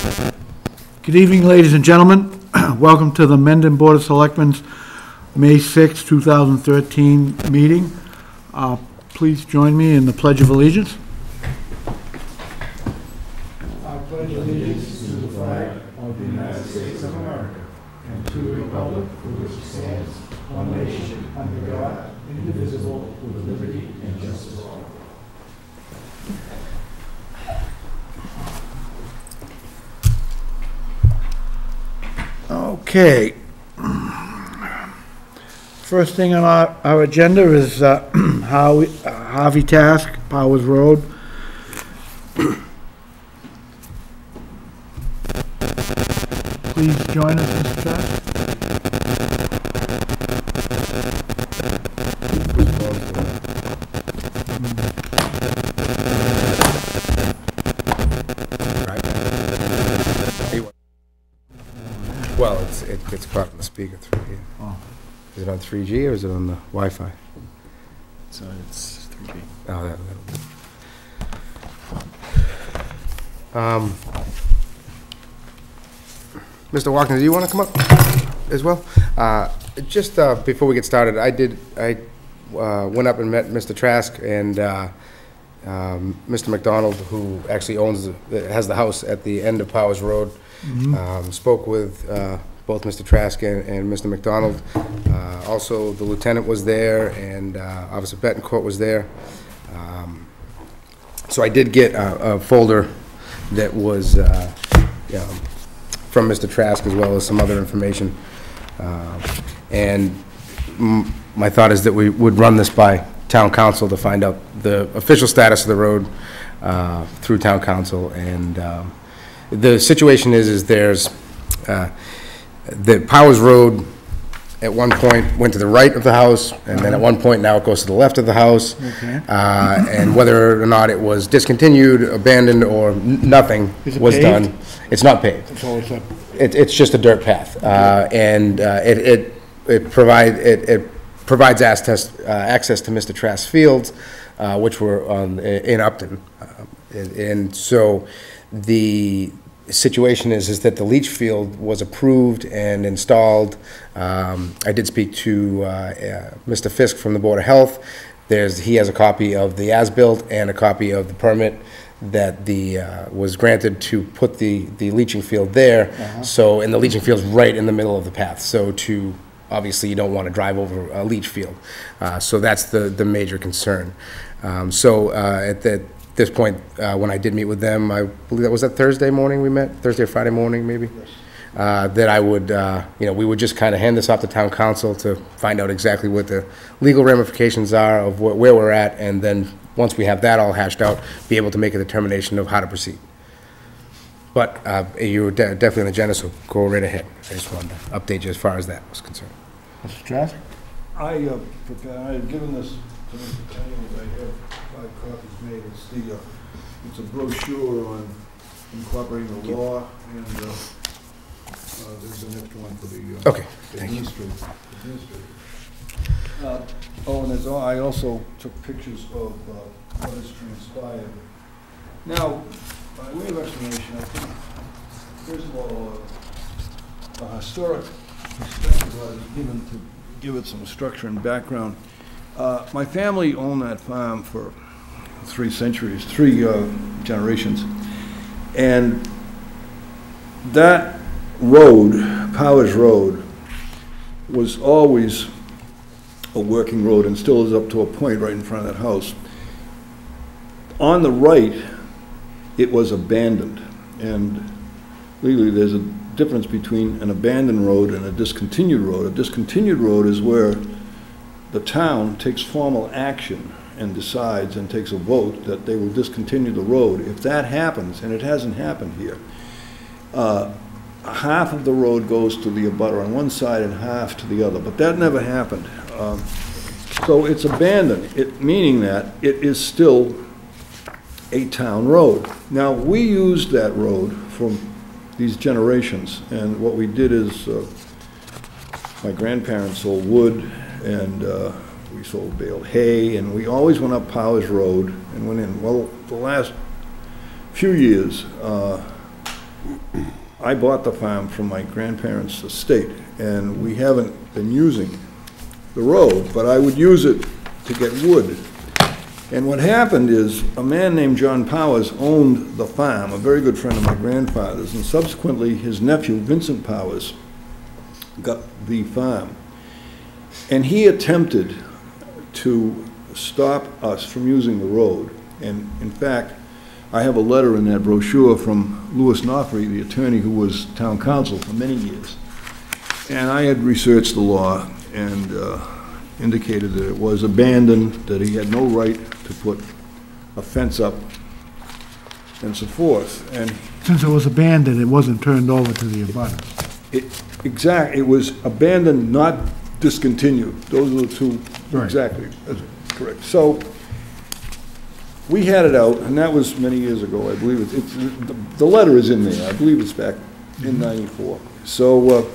Good evening, ladies and gentlemen. Welcome to the Mendon Board of Selectmen's May 6, 2013 meeting. Please join me in the Pledge of Allegiance. I pledge allegiance to the flag of the United States of America and to the republic for which it stands, one nation, under God, indivisible, with liberty and justice for all. Okay. First thing on our agenda is Harvey Task, Powers Road. Please join us, Mr. Task. Well, it gets caught on the speaker through here. Oh. Is it on 3G or is it on the Wi-Fi? So it's 3G. Oh, that'll Mr. Watkins, do you want to come up as well? Just before we get started, I went up and met Mr. Trask and Mr. McDonald, who actually has the house at the end of Powers Road. Spoke with both Mr. Trask and Mr. McDonald. Also, the lieutenant was there, and Officer Betancourt was there. So I did get a folder that was from Mr. Trask, as well as some other information. And my thought is that we would run this by town council to find out the official status of the road through town council. And the situation is there's the Powers Road at one point went to the right of the house, and then at one point now it goes to the left of the house. Okay. And whether or not it was discontinued, abandoned, or nothing was paved? done. It's not paved. It's always up. It's just a dirt path, and it provides access to Mr. Trask's fields, which were in Upton, and so the situation is that the leach field was approved and installed. I did speak to Mr. Fisk from the Board of Health. He has a copy of the as-built and a copy of the permit that was granted to put the leaching field there. So, and the leaching field's right in the middle of the path. So obviously you don't want to drive over a leach field. So that's the major concern. At this point, when I did meet with them, I believe that was that Thursday morning we met, Thursday or Friday morning maybe, yes. That I would, we would just kind of hand this off to town council to find out exactly what the legal ramifications are of where we're at, and then once we have that all hashed out, be able to make a determination of how to proceed. But you were definitely on the agenda, so go right ahead. I just wanted to update you as far as that was concerned. Mr. Trask? I had given this to Mr. Tenney. I have 5 copies made. It's a brochure on incorporating the law, and there's an extra one for the Okay, administrator. And I also took pictures of what has transpired. Now, by way of explanation, I think, first of all, a historic perspective was given to give it some structure and background. My family owned that farm for 3 generations, and that road, Powers Road, was always a working road and still is up to a point right in front of that house. On the right, it was abandoned, and legally there's a difference between an abandoned road and a discontinued road. A discontinued road is where the town takes formal action and decides and takes a vote that they will discontinue the road. If that happens, and it hasn't happened here, half of the road goes to the abutter on one side and half to the other, but that never happened. So it's abandoned, meaning that it is still a town road. Now, we used that road for these generations, and what we did is my grandparents sold wood, and we sold baled hay, and we always went up Powers Road and went in. Well, the last few years, I bought the farm from my grandparents' estate, and we haven't been using the road, but I would use it to get wood. And what happened is, a man named John Powers owned the farm, a very good friend of my grandfather's, and subsequently his nephew, Vincent Powers, got the farm. And he attempted to stop us from using the road. And in fact, I have a letter in that brochure from Louis Nofri, the attorney who was town council for many years. And I had researched the law and indicated that it was abandoned, that he had no right to put a fence up, and so forth. And Since it was abandoned, it wasn't turned over to the abutters. it was abandoned, not discontinued. Those are the two, Right. exactly, that's correct. So, we had it out, and that was many years ago, I believe. The letter is in there, I believe it's back in '94. So,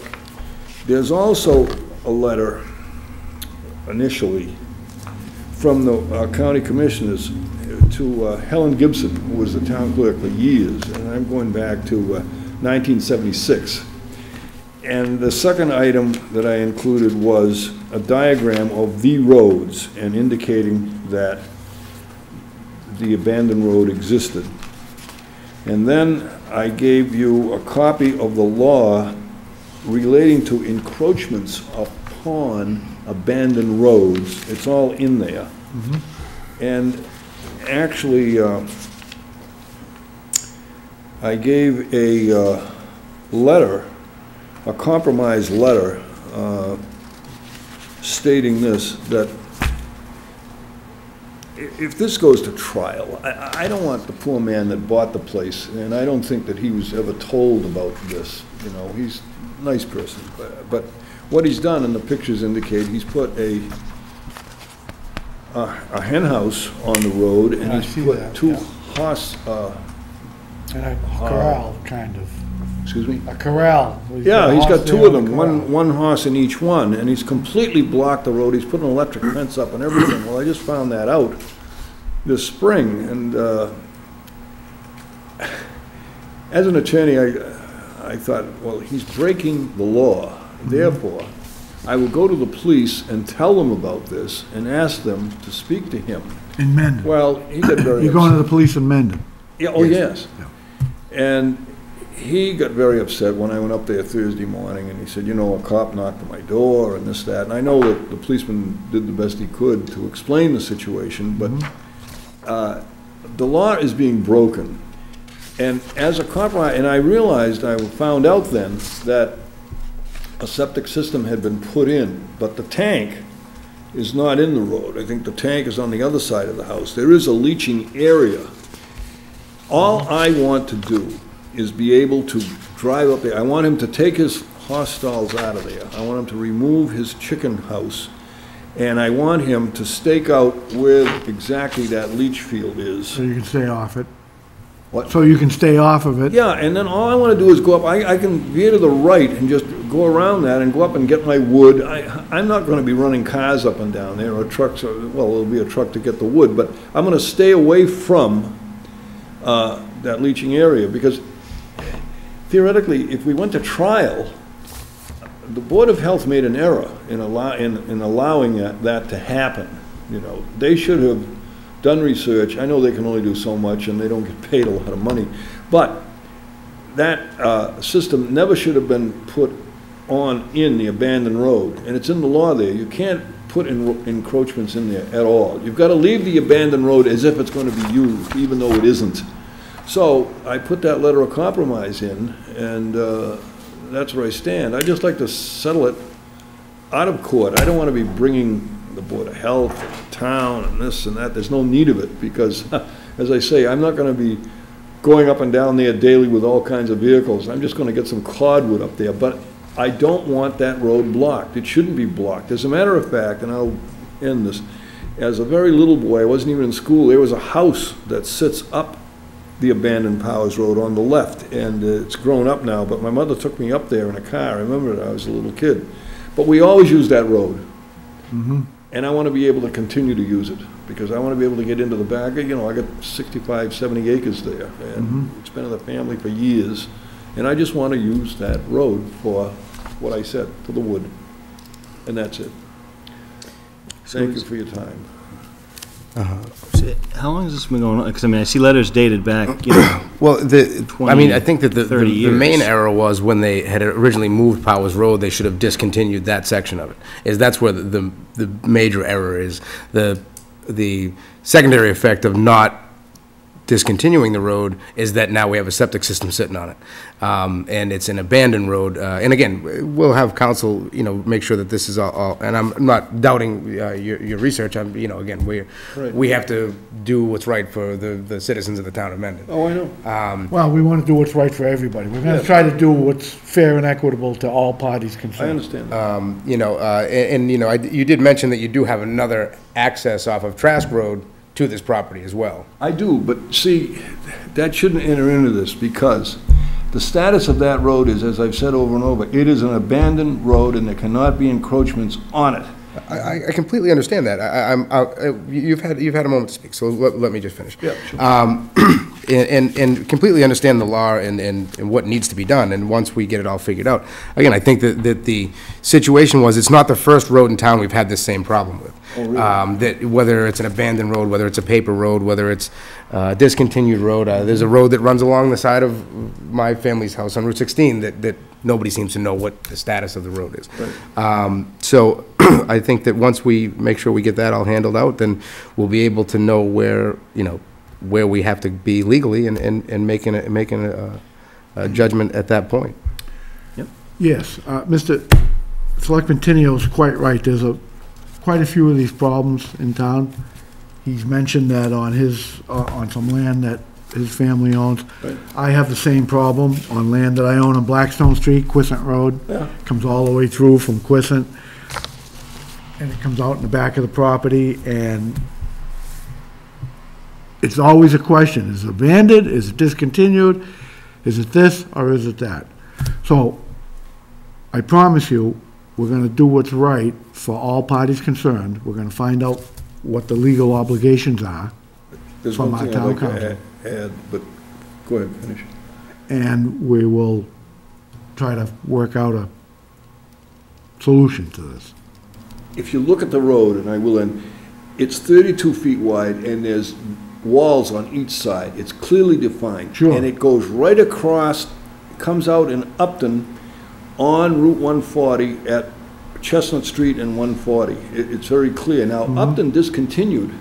there's also a letter initially from the county commissioners to Helen Gibson, who was the town clerk for years, and I'm going back to 1976. And the second item that I included was a diagram of the roads and indicating that the abandoned road existed. And then I gave you a copy of the law relating to encroachments upon abandoned roads. It's all in there. And actually, I gave a letter, a compromise letter, stating this, that if this goes to trial, I don't want the poor man that bought the place, and I don't think that he was ever told about this, you know, he's a nice person, but what he's done, and the pictures indicate, he's put a hen house on the road, and I he's see put that, two yeah. horse, And a corral, kind of. excuse me? A corral. Yeah, he's got two of them, Corral. one horse in each one, and he's completely blocked the road. He's put an electric fence up and everything. Well, I just found that out this spring, and as an attorney, I thought, well, he's breaking the law. Therefore, I will go to the police and tell them about this and ask them to speak to him. In Mendon. Well, he got very You're going to upset. the police in Mendon. Yeah, oh, yes. Yeah. And he got very upset when I went up there Thursday morning, and he said, you know, a cop knocked at my door and this, that. And I know that the policeman did the best he could to explain the situation, but the law is being broken. And as a compromise, and I found out then that a septic system had been put in, but the tank is not in the road. I think the tank is on the other side of the house. There is a leaching area. All I want to do is be able to drive up there. I want him to take his horse stalls out of there. I want him to remove his chicken house. And I want him to stake out where exactly that leach field is. So you can stay off it. What? So you can stay off of it. Yeah, and then all I want to do is go up. I can veer to the right and just go around that and go up and get my wood. I'm not going to be running cars up and down there, or trucks, well, there'll be a truck to get the wood, but I'm going to stay away from that leaching area, because theoretically, if we went to trial, the Board of Health made an error in allowing that to happen. You know, they should have done research. I know they can only do so much, and they don't get paid a lot of money, but that system never should have been put on in the abandoned road, and it's in the law there. You can't put encroachments in there at all. You've got to leave the abandoned road as if it's going to be used, even though it isn't. So I put that letter of compromise in, and that's where I stand. I'd just like to settle it out of court. I don't want to be bringing the Board of Health, the town, and this and that. There's no need of it, because, as I say, I'm not going to be going up and down there daily with all kinds of vehicles. I'm just going to get some cordwood up there, but I don't want that road blocked. It shouldn't be blocked. As a matter of fact, and I'll end this, as a very little boy, I wasn't even in school, there was a house that sits up the abandoned Powers Road on the left, and it's grown up now, but my mother took me up there in a car. I remember it, I was a little kid. But we always used that road. And I want to be able to continue to use it, because I want to be able to get into the back. You know, I got 65, 70 acres there, and it's been in the family for years, And I just want to use that road for what I said, to the wood, and that's it. Thank you for your time. How long has this been going on? Because, I mean, I see letters dated back, you know, Well, I mean, I think that the 30 the main years. error was when they had originally moved Powers Road, they should have discontinued that section of it. That's where the major error is. The secondary effect of not discontinuing the road is that now we have a septic system sitting on it. And it's an abandoned road. And again, we'll have council, you know, make sure that this is all, and I'm not doubting your research. You know, again, we have to do what's right for the citizens of the town of Mendon. Oh, I know. Well, we want to do what's right for everybody. We're going to try to do what's fair and equitable to all parties concerned. I understand that. You know, and you know, you did mention that you do have another access off of Trask Road to this property as well. I do, but see, that shouldn't enter into this, because the status of that road is, as I've said over and over, it is an abandoned road and there cannot be encroachments on it. I completely understand that. You've had a moment to speak, so let me just finish. Yeah, sure. And completely understand the law and what needs to be done, and once we get it all figured out. Again, I think that the situation was, it's not the first road in town we've had this same problem with. Oh, really? That whether it's an abandoned road, whether it's a paper road, whether it's a discontinued road, there's a road that runs along the side of my family's house on Route 16 that nobody seems to know what the status of the road is. Right. So I think that once we make sure we get that all handled out, then we'll be able to know where, you know, where we have to be legally and making a judgment at that point. Yes, Mr. Selectman Tenio's quite right. There's quite a few of these problems in town. He's mentioned that on his, on some land that his family owns. Right. I have the same problem on land that I own on Blackstone Street, Quissant Road. Yeah. Comes all the way through from Quissant, and it comes out in the back of the property, and it's always a question: is it abandoned? Is it discontinued? Is it this or is it that? So, I promise you, we're gonna do what's right for all parties concerned. We're gonna find out what the legal obligations are, There's from one our thing I'd town like council. to add, but go ahead, finish. and we will try to work out a solution to this. If you look at the road, and I will end, it's 32 feet wide, and there's walls on each side. It's clearly defined. Sure. And it goes right across, comes out in Upton on Route 140 at Chestnut Street and 140. It's very clear. Now, Upton discontinued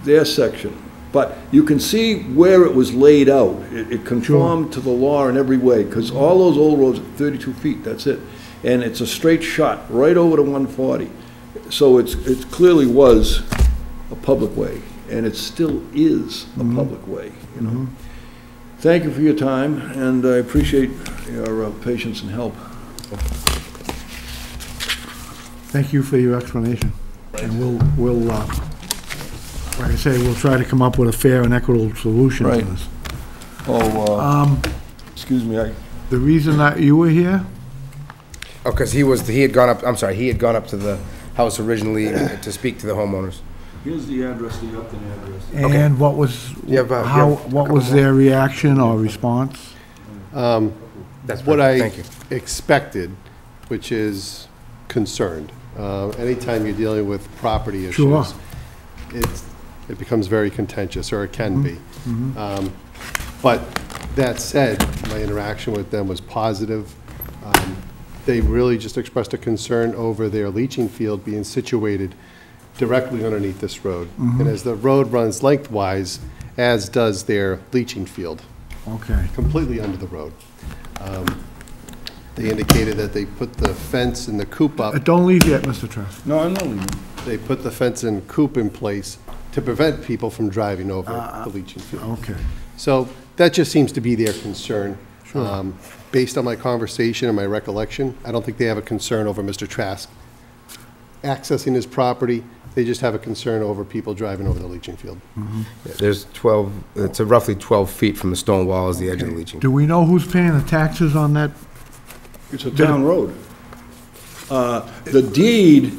their section, but you can see where it was laid out. It conformed to the law in every way, because all those old roads are 32 feet, that's it. And it's a straight shot right over to 140. So it clearly was a public way, and it still is a public way, you know. Thank you for your time, and I appreciate your patience and help. Thank you for your explanation. And we'll, like I say, we'll try to come up with a fair and equitable solution to Right. this. Oh, excuse me, The reason that you were here, Oh, because he had gone up, I'm sorry, he had gone up to the house originally to speak to the homeowners. here's the address, the Upton address. and what was, You have, what was their reaction or response? That's What I Thank you. expected, which is concerned. Anytime you're dealing with property Sure. issues, it becomes very contentious, or it can be. But that said, my interaction with them was positive. They really just expressed a concern over their leaching field being situated directly underneath this road. And as the road runs lengthwise, as does their leaching field, Okay. completely under the road. They indicated that they put the fence and the coop up. Don't leave yet, Mr. Trask. No, I'm not leaving. They put the fence and coop in place to prevent people from driving over the leaching field. Okay. So that just seems to be their concern. Based on my conversation and my recollection, I don't think they have a concern over Mr. Trask accessing his property. They just have a concern over people driving over the leaching field. Yeah, there's 12, it's roughly 12 feet from the stone wall is the edge of the leaching. Do we know who's paying the taxes on that? It's a town road. The deed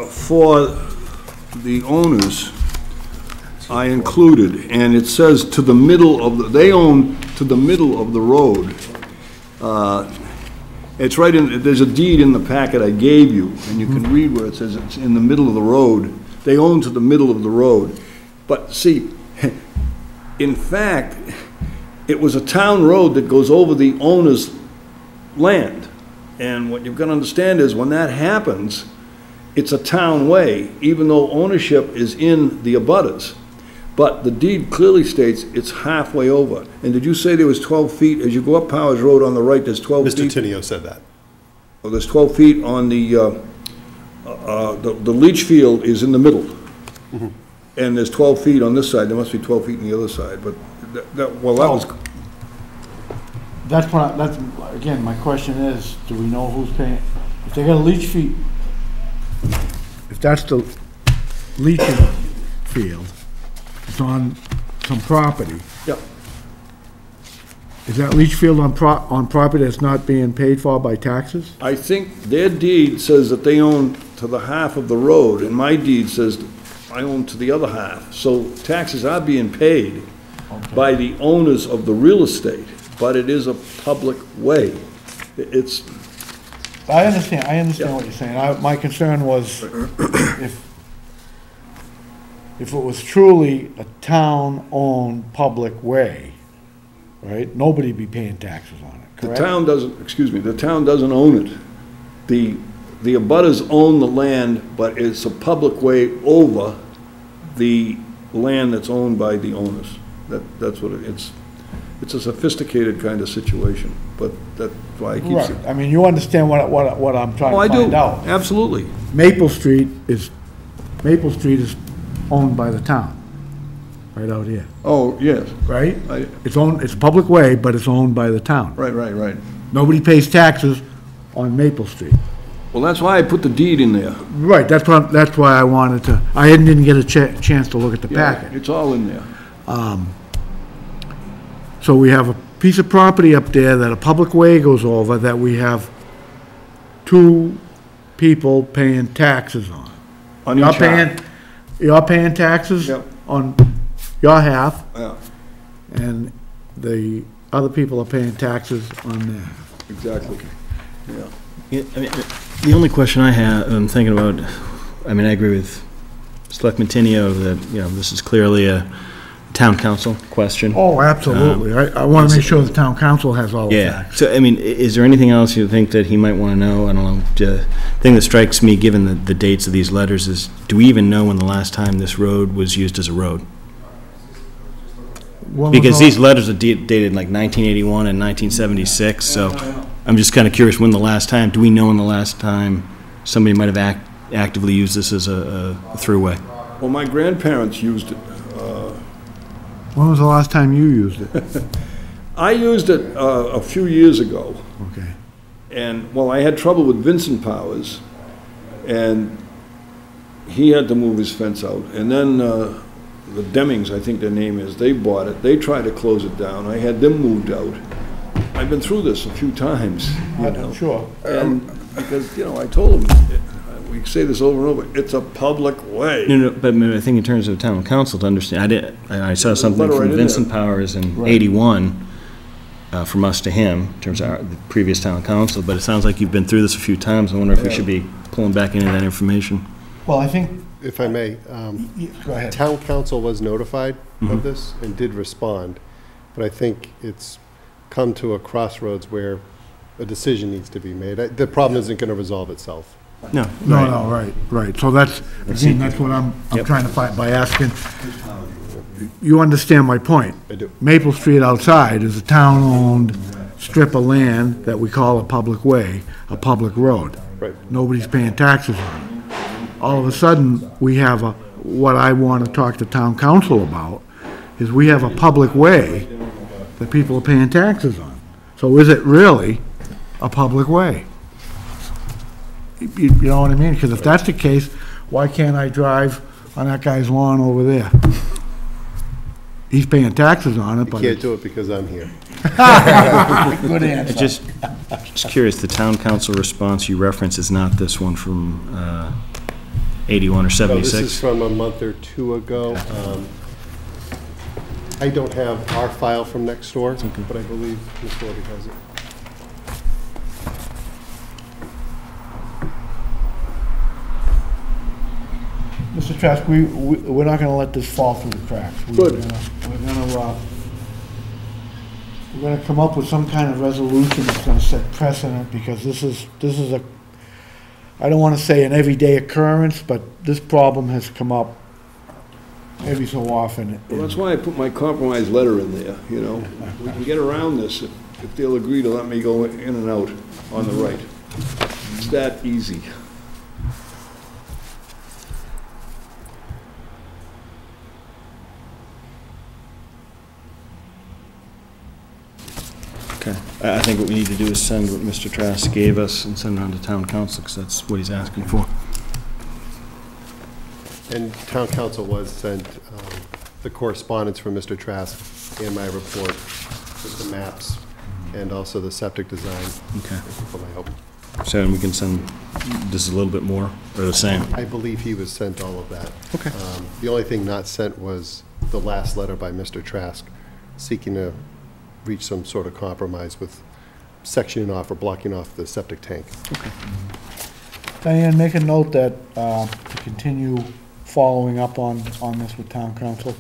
for the owners I included, and it says to the middle of the, they own to the middle of the road, It's right in, there's a deed in the packet I gave you, and you can read where it says it's in the middle of the road. They own to the middle of the road. But see, in fact, it was a town road that goes over the owner's land. And what you've got to understand is when that happens, it's a town way, even though ownership is in the abutters. But the deed clearly states it's halfway over. And did you say there was 12 feet? As you go up Powers Road on the right, there's 12 feet? Mr. Tenio said that. Oh, there's 12 feet on the leach field is in the middle. And there's 12 feet on this side. There must be 12 feet on the other side, but that was, That's what, that's, again, my question is, do we know who's paying? If they got a leach field, if that's the leaching field, it's on some property. Yep. Is that leach field on property that's not being paid for by taxes? I think their deed says that they own to the half of the road, and my deed says I own to the other half. So taxes are being paid by the owners of the real estate, but it is a public way. It's, I understand what you're saying. My concern was if it was truly a town-owned public way, right, nobody'd be paying taxes on it, the correct? town doesn't, excuse me, the town doesn't own it. The abutters own the land, but it's a public way over the land that's owned by the owners. That's what it's a sophisticated kind of situation, but that's why I keep Right, saying. I mean, you understand what I'm trying Oh, I to do, find out. absolutely. Maple Street is owned by the town, right out here, Oh, yes, right? I- It's a public way, but it's owned by the town. right. Nobody pays taxes on Maple Street. Well, that's why I put the deed in there. Right, that's why I wanted to, I didn't get a chance to look at the Yeah, packet. it's all in there. So we have a piece of property up there that a public way goes over that we have two people paying taxes on. On each half. You're paying taxes Yep. on your half, Yeah, and the other people are paying taxes on their. exactly. Yeah. Yeah, I mean, the only question I have, I'm thinking about, I mean, I agree with Selectman Tinio that, this is clearly a town council question. Oh, absolutely. I want to make sure the town council has all the Yeah, facts. so, I mean, is there anything else you think that he might want to know? I don't know, the thing that strikes me, given the dates of these letters, is do we even know when the last time this road was used as a road? Because these letters are dated like 1981 and 1976, so I'm just kind of curious when the last time, do we know when the last time somebody might have actively used this as a throughway? Well, my grandparents used it. When was the last time you used it? I used it a few years ago. Okay. And, well, I had trouble with Vincent Powers, and he had to move his fence out. And then the Demings, I think their name is, they bought it. They tried to close it down. I had them moved out. I've been through this a few times, you know. Sure. And because, I told them, we say this over and over, it's a public way. No, but I think in terms of town council to understand, I saw something letter right from in Vincent there. Powers in 81, from us to him, in terms of the previous town council, but it sounds like you've been through this a few times. I wonder if we should be pulling back any of that information. Well, I think, If I may, go ahead. town council was notified of this and did respond, but I think it's come to a crossroads where a decision needs to be made. The problem isn't going to resolve itself. No. No, right. So that's, again, that's what I'm trying to find by asking. You understand my point? I do. Maple Street outside is a town-owned strip of land that we call a public way, a public road. Right. Nobody's paying taxes on it. All of a sudden, we have what I want to talk to town council about, is we have a public way that people are paying taxes on. So is it really a public way? You know what I mean? Because if that's the case, why can't I drive on that guy's lawn over there? He's paying taxes on it, You but can't do it because I'm here. good answer. Just curious, the town council response you reference is not this one from 81 or No, this is 76? from a month or two ago. I don't have our file from next door, but I believe Ms. Gorby has it. Mr. Trask, we're not gonna let this fall through the cracks. Good. We're gonna come up with some kind of resolution that's gonna set precedent, because this is a, I don't wanna say an everyday occurrence, but this problem has come up every so often. Well, that's why I put my compromise letter in there, you know. We can get around this if they'll agree to let me go in and out on the right. It's that easy. Okay. I think what we need to do is send what Mr. Trask gave us and send it on to town council, because that's what he's asking for. And town council was sent the correspondence from Mr. Trask and my report with the maps and also the septic design. Okay. For my help. So we can send this a little bit more, or the same? I believe he was sent all of that. Okay. The only thing not sent was the last letter by Mr. Trask seeking to reach some sort of compromise with sectioning off or blocking off the septic tank. Diane, make a note that, to continue following up on this with town council.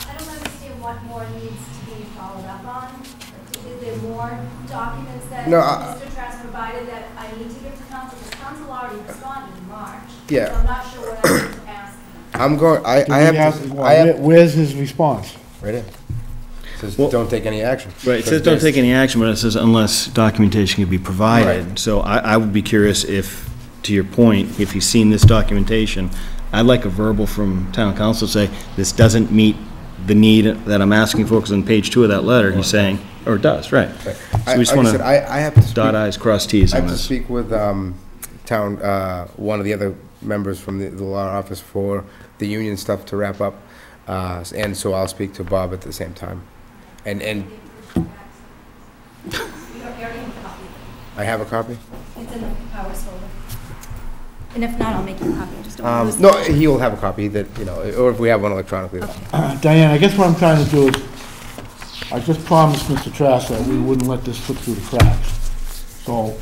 I don't understand what more needs to be followed up on. Is there more documents that No, Mr. Trask provided that I need to give to council? Because council already responded in March. Yeah. So I'm not sure what I need to ask. I'm going, I have, Where's his response? right in. Says, Well- don't take any action. Right, it says don't take any action, but it says unless documentation can be provided. Right. So I would be curious if, to your point, if he's seen this documentation, I'd like a verbal from town council say, this doesn't meet the need that I'm asking for, because on page 2 of that letter, he's saying, or it does, right. Right. So we just Like I want said, to I have to speak. dot i's, cross t's I on have to this. speak with town, one of the other members from the law office for the union stuff to wrap up, and so I'll speak to Bob at the same time. And You already have a copy. I have a copy? It's in the powers folder. And if not, I'll make you a copy. I just don't want to lose No, it. he will have a copy that, you know, or if we have one electronically. Diane, I guess what I'm trying to do is, I just promised Mr. Trask that we wouldn't let this slip through the cracks. So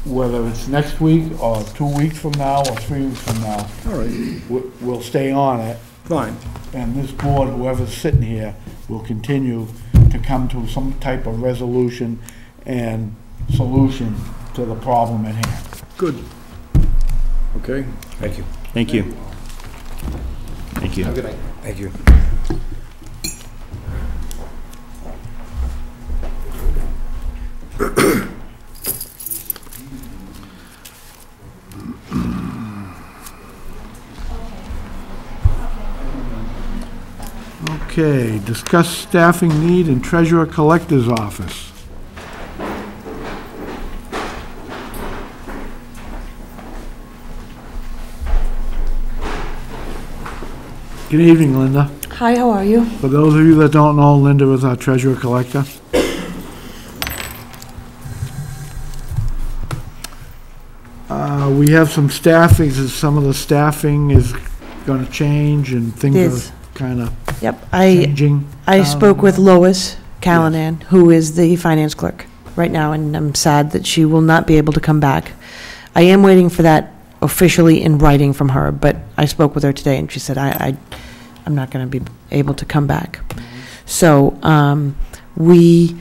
whether it's next week, or 2 weeks from now, or 3 weeks from now, All right, we'll stay on it. fine. And this board, whoever's sitting here, will continue to come to some type of resolution and solution to the problem at hand. Good. Okay? Thank you. Thank you. Thank you. Have a good night. Thank you. Okay, discuss staffing need in treasurer collector's office. Good evening, Linda. Hi, how are you? For those of you that don't know, Linda is our treasurer collector. We have some staffing, some of the staffing is gonna change and things Yes. are kinda Yep, changing. I spoke with Lois Callanan, who is the finance clerk right now, and I'm sad that she will not be able to come back. I am waiting for that officially in writing from her, but I spoke with her today, and she said, I'm not going to be able to come back. So we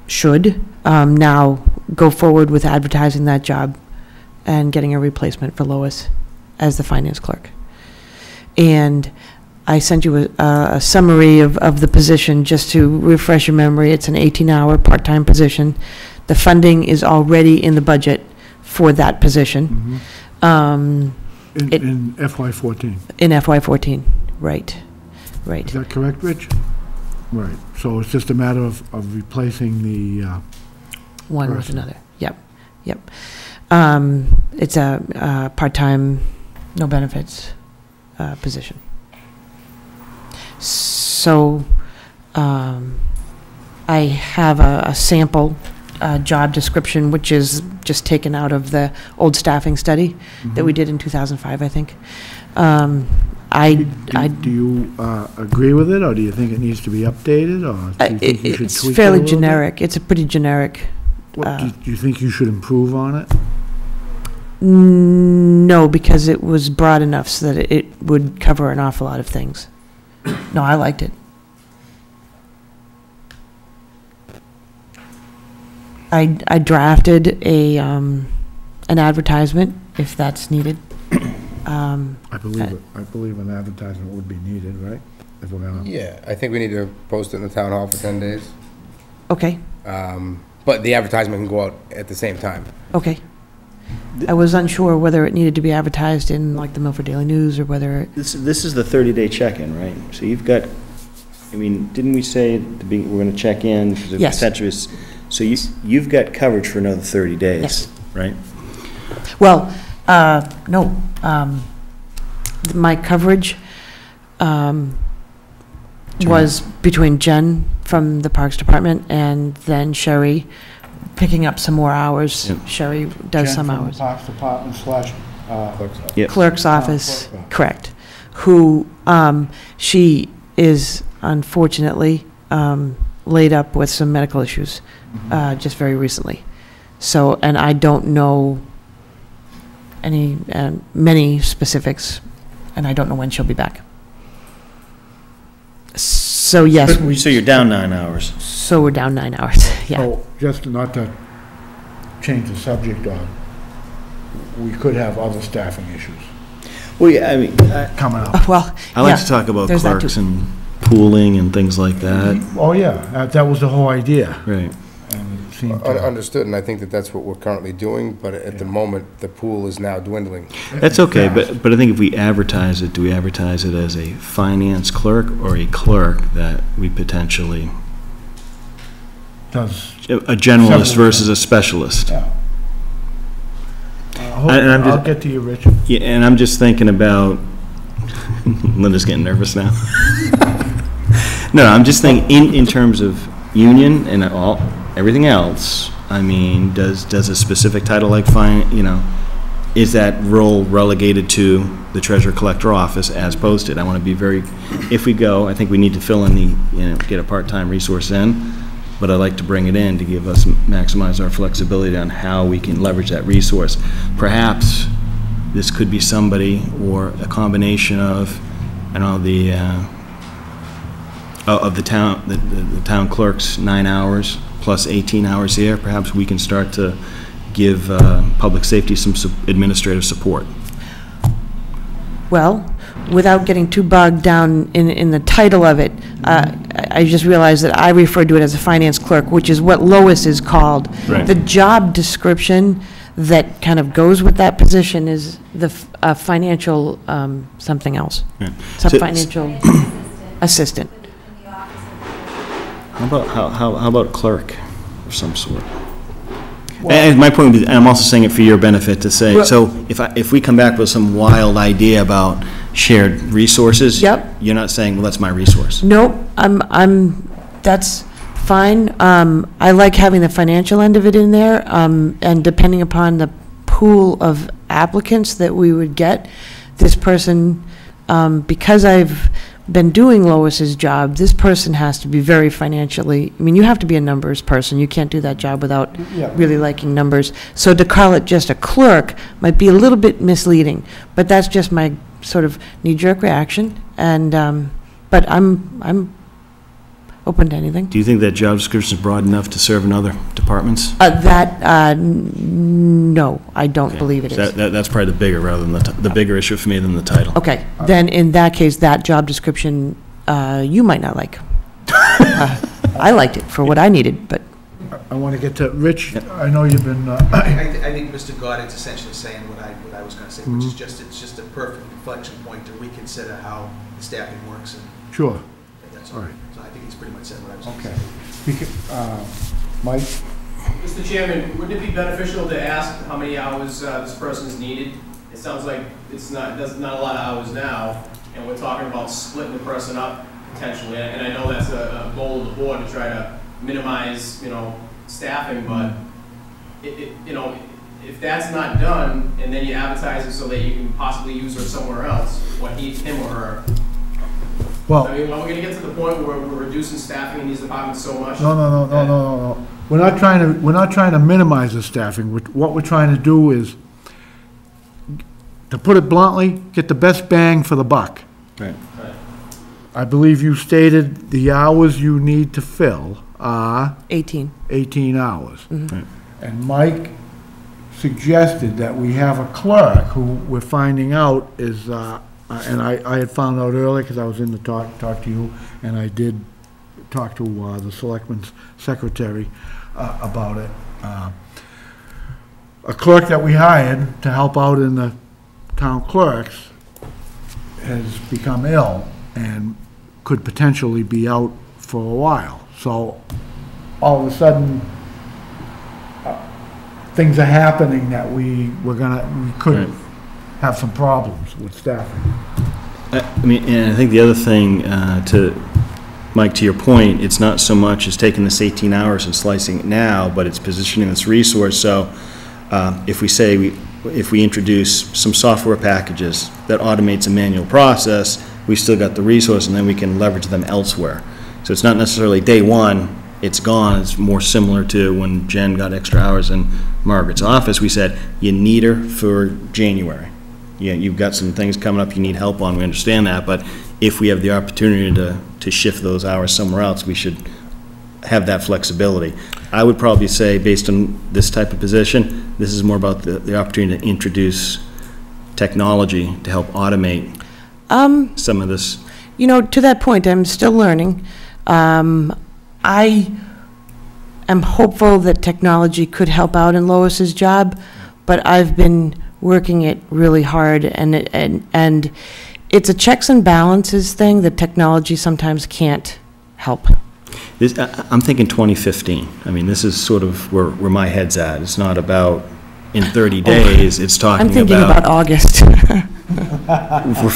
should now go forward with advertising that job and getting a replacement for Lois as the finance clerk. And I sent you a summary of the position, just to refresh your memory. It's an 18-hour part-time position. The funding is already in the budget for that position. In FY14. In FY14, right. Is that correct, Rich? Right, so it's just a matter of replacing the, One with person. another, yep. It's a part-time, no benefits position. So I have a sample job description, which is just taken out of the old staffing study that we did in 2005, I think. do you agree with it, or do you think it needs to be updated, or do you think you should It's tweak it a fairly little bit? generic. It's a pretty generic. Do you think you should improve on it? No, because it was broad enough so that it would cover an awful lot of things. No, I liked it. I drafted an advertisement, if that's needed. I believe an advertisement would be needed, right? If we're gonna. Yeah, I think we need to post it in the town hall for 10 days. Okay, But the advertisement can go out at the same time. okay. I was unsure whether it needed to be advertised in, like, the Milford Daily News, or whether, This is the 30-day check-in, right? So you've got, I mean, didn't we say we're going to check in? 'Cause the Yes. potential is- So you've got coverage for another 30 days? Yes. Right? well, no. My coverage was between Jen from the Parks Department and then Sherry picking up some more hours. Yep. Sherry does some hours. Parks Department slash, Yep. Clerk's office, clerk, yeah. correct, who, she is unfortunately laid up with some medical issues just very recently. So, and I don't know many specifics, and I don't know when she'll be back. So, yes, So you're down 9 hours. so we're down 9 hours, yeah. So, just not to change the subject on, we could have other staffing issues Well, yeah, I mean, coming up. Well, I like yeah, to talk about there's that clerks too. and pooling and things like that. Oh, yeah, that was the whole idea. Right. And it seemed to- Understood, and I think that that's what we're currently doing, but at the moment, the pool is now dwindling. That's okay, fast. but I think if we advertise it, do we advertise it as a finance clerk or a clerk that we potentially, Does, a generalist Several. versus a specialist? yeah. And I'm I'll just- get to you, Rich. Yeah, and I'm just thinking about, Linda's getting nervous now. No, I'm just thinking, in terms of union and everything else, I mean, does a specific title like is that role relegated to the treasurer collector office as posted? I want to be very, if we go, I think we need to fill in get a part-time resource in, but I'd like to bring it in to maximize our flexibility on how we can leverage that resource. Perhaps this could be somebody or a combination of, of the town clerk's 9 hours plus 18 hours here. Perhaps we can start to give public safety some administrative support. Well, without getting too bogged down in the title of it, I just realized that I referred to it as a finance clerk, which is what Lois is called. Right. The job description that kind of goes with that position is the financial something else. Yeah. Some So- financial assistant. In the office of the How about clerk of some sort? And my point would be, and I'm also saying it for your benefit to say, Well- so if we come back with some wild idea about shared resources. Yep. You're not saying, well, that's my resource. Nope, that's fine. I like having the financial end of it in there, and depending upon the pool of applicants that we would get, this person, because I've been doing Lois's job, this person has to be very financially, I mean, you have to be a numbers person. You can't do that job without Yeah. really liking numbers. So to call it just a clerk might be a little bit misleading, but that's just my sort of knee-jerk reaction, and, but I'm open to anything. Do you think that job description is broad enough to serve in other departments? No, I don't believe it So is. that's probably the bigger, rather than the bigger issue for me than the title. Okay, then in that case, that job description, you might not like. I liked it for what I needed, but, I want to get to, Rich, I know you've been, I think Mr. Goddard's essentially saying what I was gonna say, which is it's just a perfect inflection point to reconsider how the staffing works, and sure, that's all all. right. So I think he's pretty much said what I was gonna Okay. say. Mike? Mr. Chairman, wouldn't it be beneficial to ask how many hours this person is needed? It sounds like there's not a lot of hours now, and we're talking about splitting the person up potentially, and I know that's a goal of the board to try to minimize, staffing, but if that's not done, and then you advertise it so that you can possibly use her somewhere else, or him or her, Well, I mean, are we gonna get to the point where we're reducing staffing in these departments so much? no. We're not trying to minimize the staffing. What we're trying to do is to put it bluntly, get the best bang for the buck. Right. I believe you stated the hours you need to fill are 18. 18 hours. Right. And Mike suggested that we have a clerk who we're finding out is, and I had found out earlier because I was in the talk to you, and I did talk to the selectman's secretary about it. A clerk that we hired to help out in the town clerks has become ill and could potentially be out for a while. So all of a sudden, things are happening that we could Right. have some problems with staffing. I mean, and I think the other thing, Mike, to your point, it's not so much as taking this 18 hours and slicing it now, but it's positioning this resource. So if we introduce some software packages that automates a manual process, we still got the resource, and then we can leverage them elsewhere. So it's not necessarily day one, it's gone. It's more similar to when Jen got extra hours in Margaret's office. We said, you need her for January. Yeah, you've got some things coming up you need help on, we understand that, but if we have the opportunity to shift those hours somewhere else, we should have that flexibility. I would probably say, based on this type of position, this is more about the opportunity to introduce technology to help automate some of this. You know, to that point, I'm still learning. I am hopeful that technology could help out in Lois's job, but I've been working it really hard, and it's a checks and balances thing that technology sometimes can't help. I'm thinking 2015. I mean, this is sort of where my head's at. It's not about in 30 days, it's talking about... I'm thinking about August.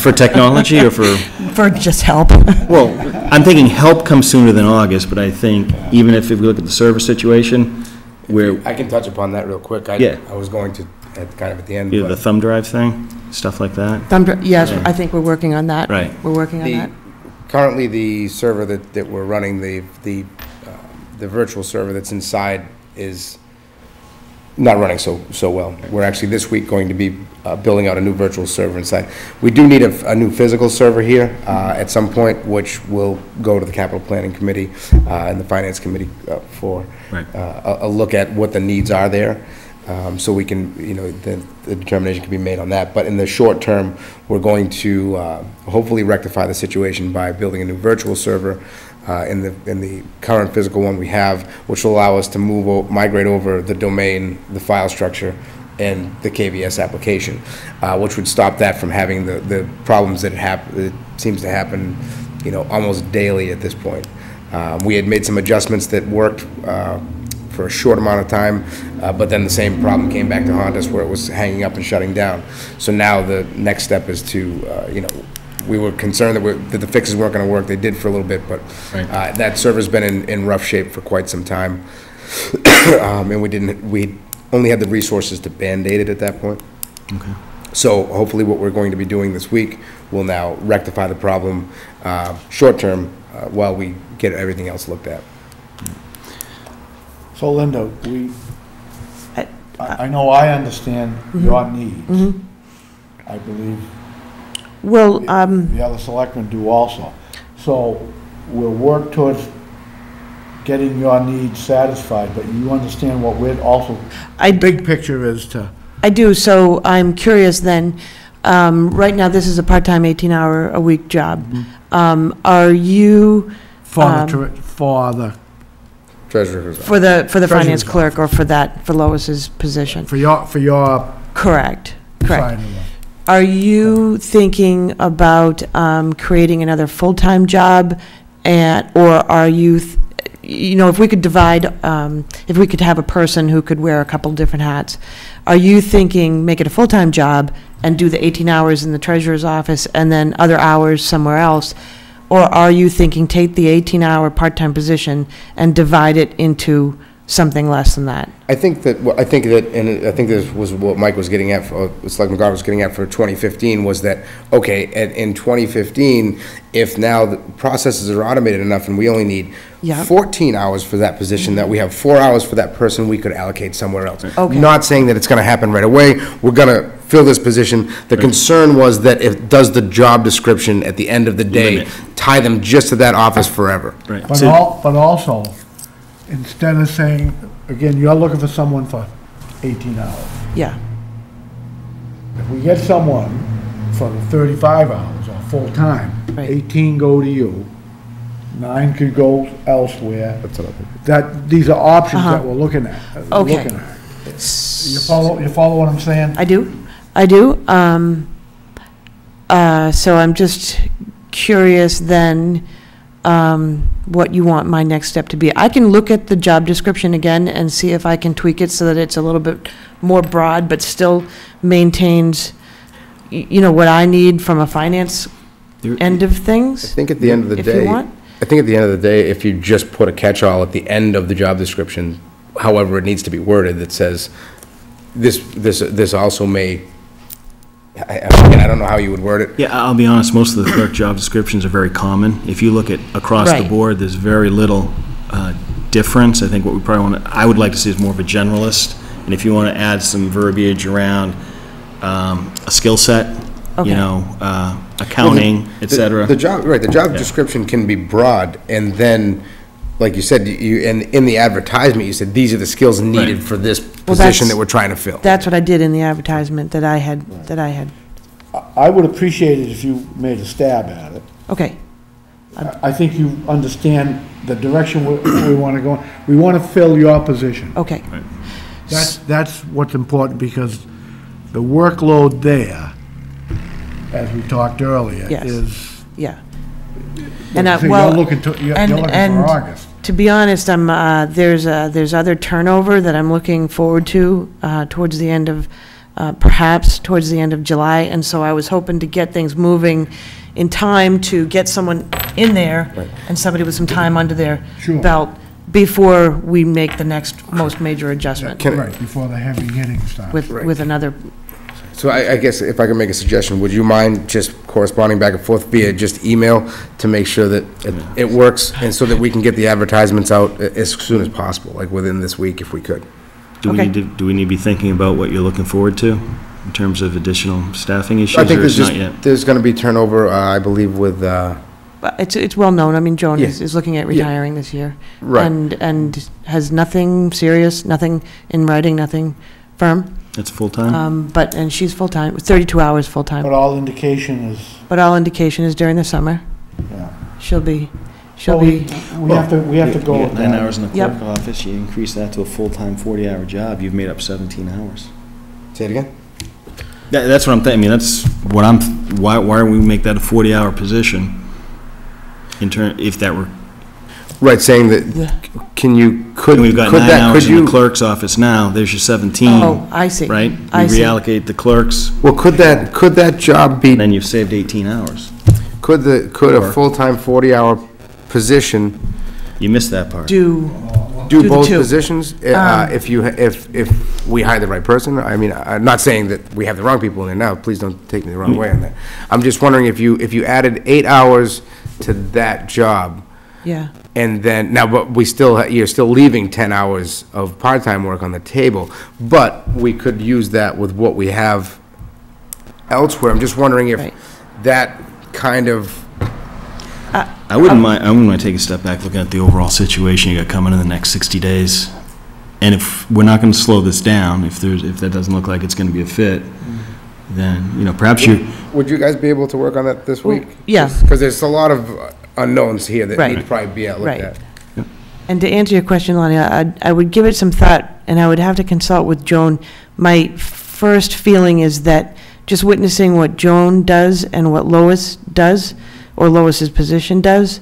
For technology or for... For just help. Well, I'm thinking help comes sooner than August, but I think even if we look at the service situation, where... I can touch upon that real quick. Yeah. I was going to, kind of at the end. You know, the thumb drive thing, stuff like that. Yes, Yeah. I think we're working on that. Right. We're working on that. Currently, the server that we're running, the virtual server that's inside is not running so well. We're actually this week going to be building out a new virtual server inside. We do need a new physical server here at some point, which will go to the capital planning committee and the finance committee for Right. a look at what the needs are there. So we can, you know, the determination can be made on that. But in the short term, we're going to hopefully rectify the situation by building a new virtual server in the current physical one we have, which will allow us to migrate over the domain, the file structure, and the KVS application, which would stop that from having the problems that it seems to happen, you know, almost daily at this point. We had made some adjustments that worked for a short amount of time, but then the same problem came back to haunt us where it was hanging up and shutting down. So now the next step is to, you know, we were concerned that the fixes weren't going to work. They did for a little bit, but Right. That server's been in rough shape for quite some time. And we only had the resources to Band-Aid it at that point. Okay. So hopefully what we're going to be doing this week will now rectify the problem short-term while we get everything else looked at. So Linda, I know I understand your needs. I believe Well, the other selectmen do also. So we'll work towards getting your needs satisfied, but you understand what we're also, big picture is to, I do, so I'm curious then, right now, this is a part-time 18-hour-a-week job. Are you, for the Treasurer. for the finance Treasurer's clerk, or for Lois's position? for your Correct, side correct. of it. Are you thinking about creating another full-time job, or are you, you know, if we could divide, if we could have a person who could wear a couple different hats, are you thinking make it a full-time job and do the 18 hours in the treasurer's office and then other hours somewhere else? Or are you thinking take the 18-hour part-time position and divide it into something less than that? I think that, and I think this was what Mike was getting at, Selectman Goddard was getting at for 2015, was that, okay, in 2015, if now the processes are automated enough and we only need Yeah. 14 hours for that position, that we have 4 hours for that person we could allocate somewhere else. Okay. Not saying that it's going to happen right away. We're going to fill this position. The concern was that does the job description at the end of the day Limit. tie them just to that office forever? Right. But So- but also, instead of saying, again, you're looking for someone for 18 hours. Yeah, If we get someone for the 35 hours or full-time, Right. 18 go to you, 9 could go elsewhere. That's what I think. That, these are options that Uh-huh. we're looking at. Okay. looking at. You follow what I'm saying? I do. So I'm just curious then, what you want my next step to be. I can look at the job description again and see if I can tweak it so that it's a little bit more broad, but still maintains, what I need from a finance There- end of I things, think at the end of the if you day, want. I think at the end of the day, if you just put a catch-all at the end of the job description, however it needs to be worded, that says, this also may, again, I don't know how you would word it. Yeah, I'll be honest, most of the clerk job descriptions are very common. If you look at across the Right. board, there's very little difference. I think what we probably want to, I would like to see is more of a generalist. And if you want to add some verbiage around a skill set, Okay. Accounting, et cetera. The job, right, the job description can be broad, and then, like you said, and in the advertisement, you said, these are the skills needed Right. for this Well, position that's- that we're trying to fill. That's what I did in the advertisement that I had. I would appreciate it if you made a stab at it. Okay, I think you understand the direction we want to go. We want to fill your position. okay. That's what's important, because the workload there, as we talked earlier, Yes. is, Yeah. And so you're looking you're looking for August. To be honest, there's other turnover that I'm looking forward to towards the end of, perhaps towards the end of July, and so I was hoping to get things moving in time to get someone in there and somebody with some time under their Sure. belt before we make the next most major adjustment Right, before the heavy hitting starts. with another. So I guess if I could make a suggestion, would you mind just corresponding back and forth via just email to make sure that it works, and so that we can get the advertisements out as soon as possible, like within this week if we could? Do we Okay. need to be thinking about what you're looking forward to in terms of additional staffing issues, I think or there's it's just, not yet? there's gonna be turnover, I believe with, But it's well known. I mean, Joan Yeah. is looking at retiring this year. Right. And has nothing serious, nothing in writing, nothing firm. It's full-time? And she's full-time, 32 hours full-time. But all indication is, But all indication is during the summer, yeah. she'll be, So we have to go You with get 9 that. hours in the Yep. clerk office, you increase that to a full-time 40-hour job, you've made up 17 hours. say it again? That's what I'm thinking, I mean, that's what why don't we make that a 40-hour position? If that were, Right, saying that, could we've got could 9 that- hours could in you- the clerk's office now, there's your 17. Oh, I see. Right? I see. We reallocate the clerks, Well, could that job be, then you've saved 18 hours. could a full-time 40-hour position You missed that part. do the both two. positions? If we hire the right person? I mean, I'm not saying that we have the wrong people in there now, please don't take me the wrong way on that. I'm just wondering if you added 8 hours to that job, Yeah, and then, now, but you're still leaving 10 hours of part-time work on the table, but we could use that with what we have elsewhere. I'm just wondering if Right. that kind of, I wouldn't mind taking a step back, looking at the overall situation you got coming in the next 60 days. And if we're not going to slow this down, if that doesn't look like it's going to be a fit, then, perhaps would you guys be able to work on that this week? yeah. Because there's a lot of unknowns here that Right. need to probably be looked Right. at. And to answer your question, Lonnie, I would give it some thought, and I would have to consult with Joan. My first feeling is that just witnessing what Joan does and what Lois does, or Lois's position does,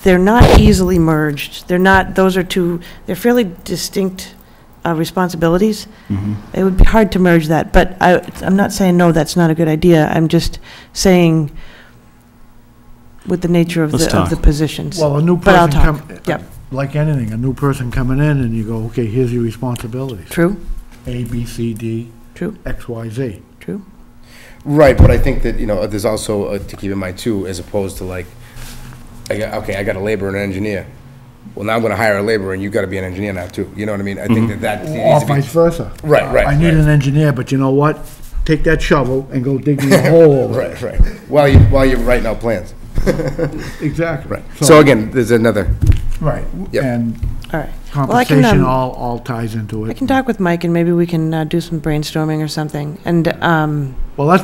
they're not easily merged. They're fairly distinct responsibilities. It would be hard to merge that, but I'm not saying, no, that's not a good idea. I'm just saying with the nature of Let's the talk. positions. Well, a new But I'll person talk. Yep. like anything, a new person coming in, and you go, okay, here's your responsibilities. True, A, B, C, D, true, X, Y, Z. true. Right, but I think that, there's also to keep in mind too, as opposed to like, I got a laborer and an engineer. well, now I'm gonna hire a laborer and you've gotta be an engineer now too. You know what I mean? I think that Or needs to be. vice versa. Right. I need an engineer, but you know what? Take that shovel and go dig me a hole over it. Right. While you're writing out plans. Exactly. Right. So again, there's another, Right, Yep. and All right. Well, I can, compensation all ties into it. I can talk with Mike, and maybe we can do some brainstorming or something. And, Well,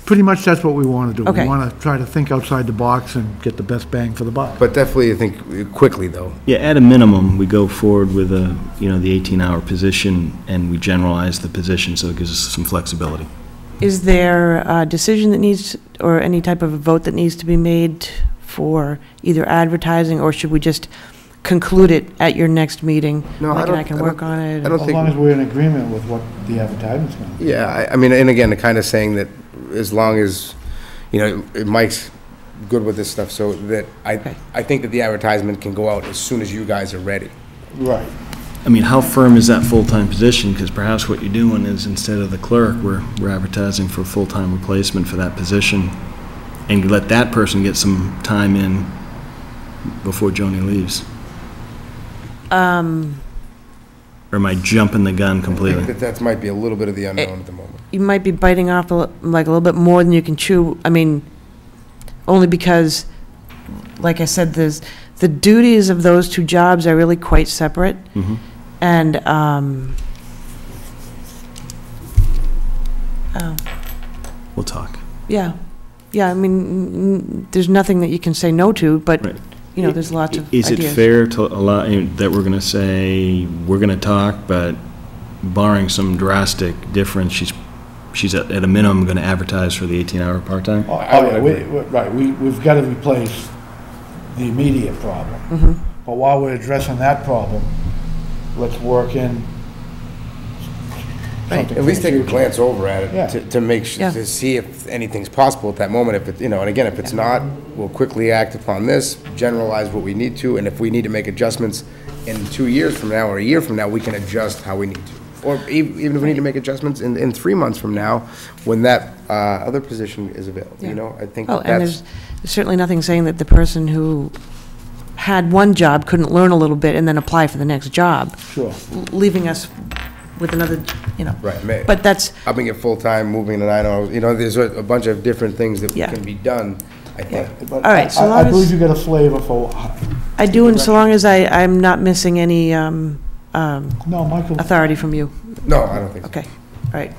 pretty much that's what we want to do. Okay. We want to try to think outside the box and get the best bang for the buck. but definitely I think quickly though. Yeah, at a minimum, we go forward with the 18-hour position, and we generalize the position, so it gives us some flexibility. is there a decision that needs, or any type of a vote that needs to be made for either advertising, or should we just conclude it at your next meeting? No, Mike I and I don't- can I work don't- on it. I don't As long as think, we're in agreement with what the advertisement's going to be. yeah, I mean, and again, kind of saying that as long as, Mike's good with this stuff, so that Okay. I think that the advertisement can go out as soon as you guys are ready. Right. I mean, how firm is that full-time position? Because perhaps what you're doing is, instead of the clerk, we're advertising for a full-time replacement for that position, and you let that person get some time in before Joni leaves. Or am I jumping the gun I think completely? that might be a little bit of the unknown at the moment. You might be biting off like a little bit more than you can chew. I mean, only because, like I said, the duties of those two jobs are really quite separate. Mhm. And, We'll talk. yeah, I mean, there's nothing that you can say no to, but, Right. there's lots of Is ideas. it fair to allow, that we're going to say, we're going to talk, but barring some drastic difference, she's at a minimum going to advertise for the 18-hour part-time? Oh, I would yeah, agree. right, we've got to replace the immediate problem. Mm-hmm. But while we're addressing that problem, let's work in something. At least for the take a future. glance over at Yeah. it to make Yeah. to see if anything's possible at that moment. If it, and again, if it's not, we'll quickly act upon this, generalize what we need to, and if we need to make adjustments in 2 years from now or a year from now, we can adjust how we need to. Or even if we need to make adjustments in 3 months from now, when that other position is available, Yeah. I think Oh, and that's. there's certainly nothing saying that the person who had one job couldn't learn a little bit and then apply for the next job, Sure. leaving us with another, Right, But that's, upping it full-time, moving to 9 hours, there's a bunch of different things that Yeah. can be done, I think. But All right, so I long believe as- you got a flavor for, I do, and so long as I'm not missing any no, Michael, authority from you. No, I don't think so. Okay, all right.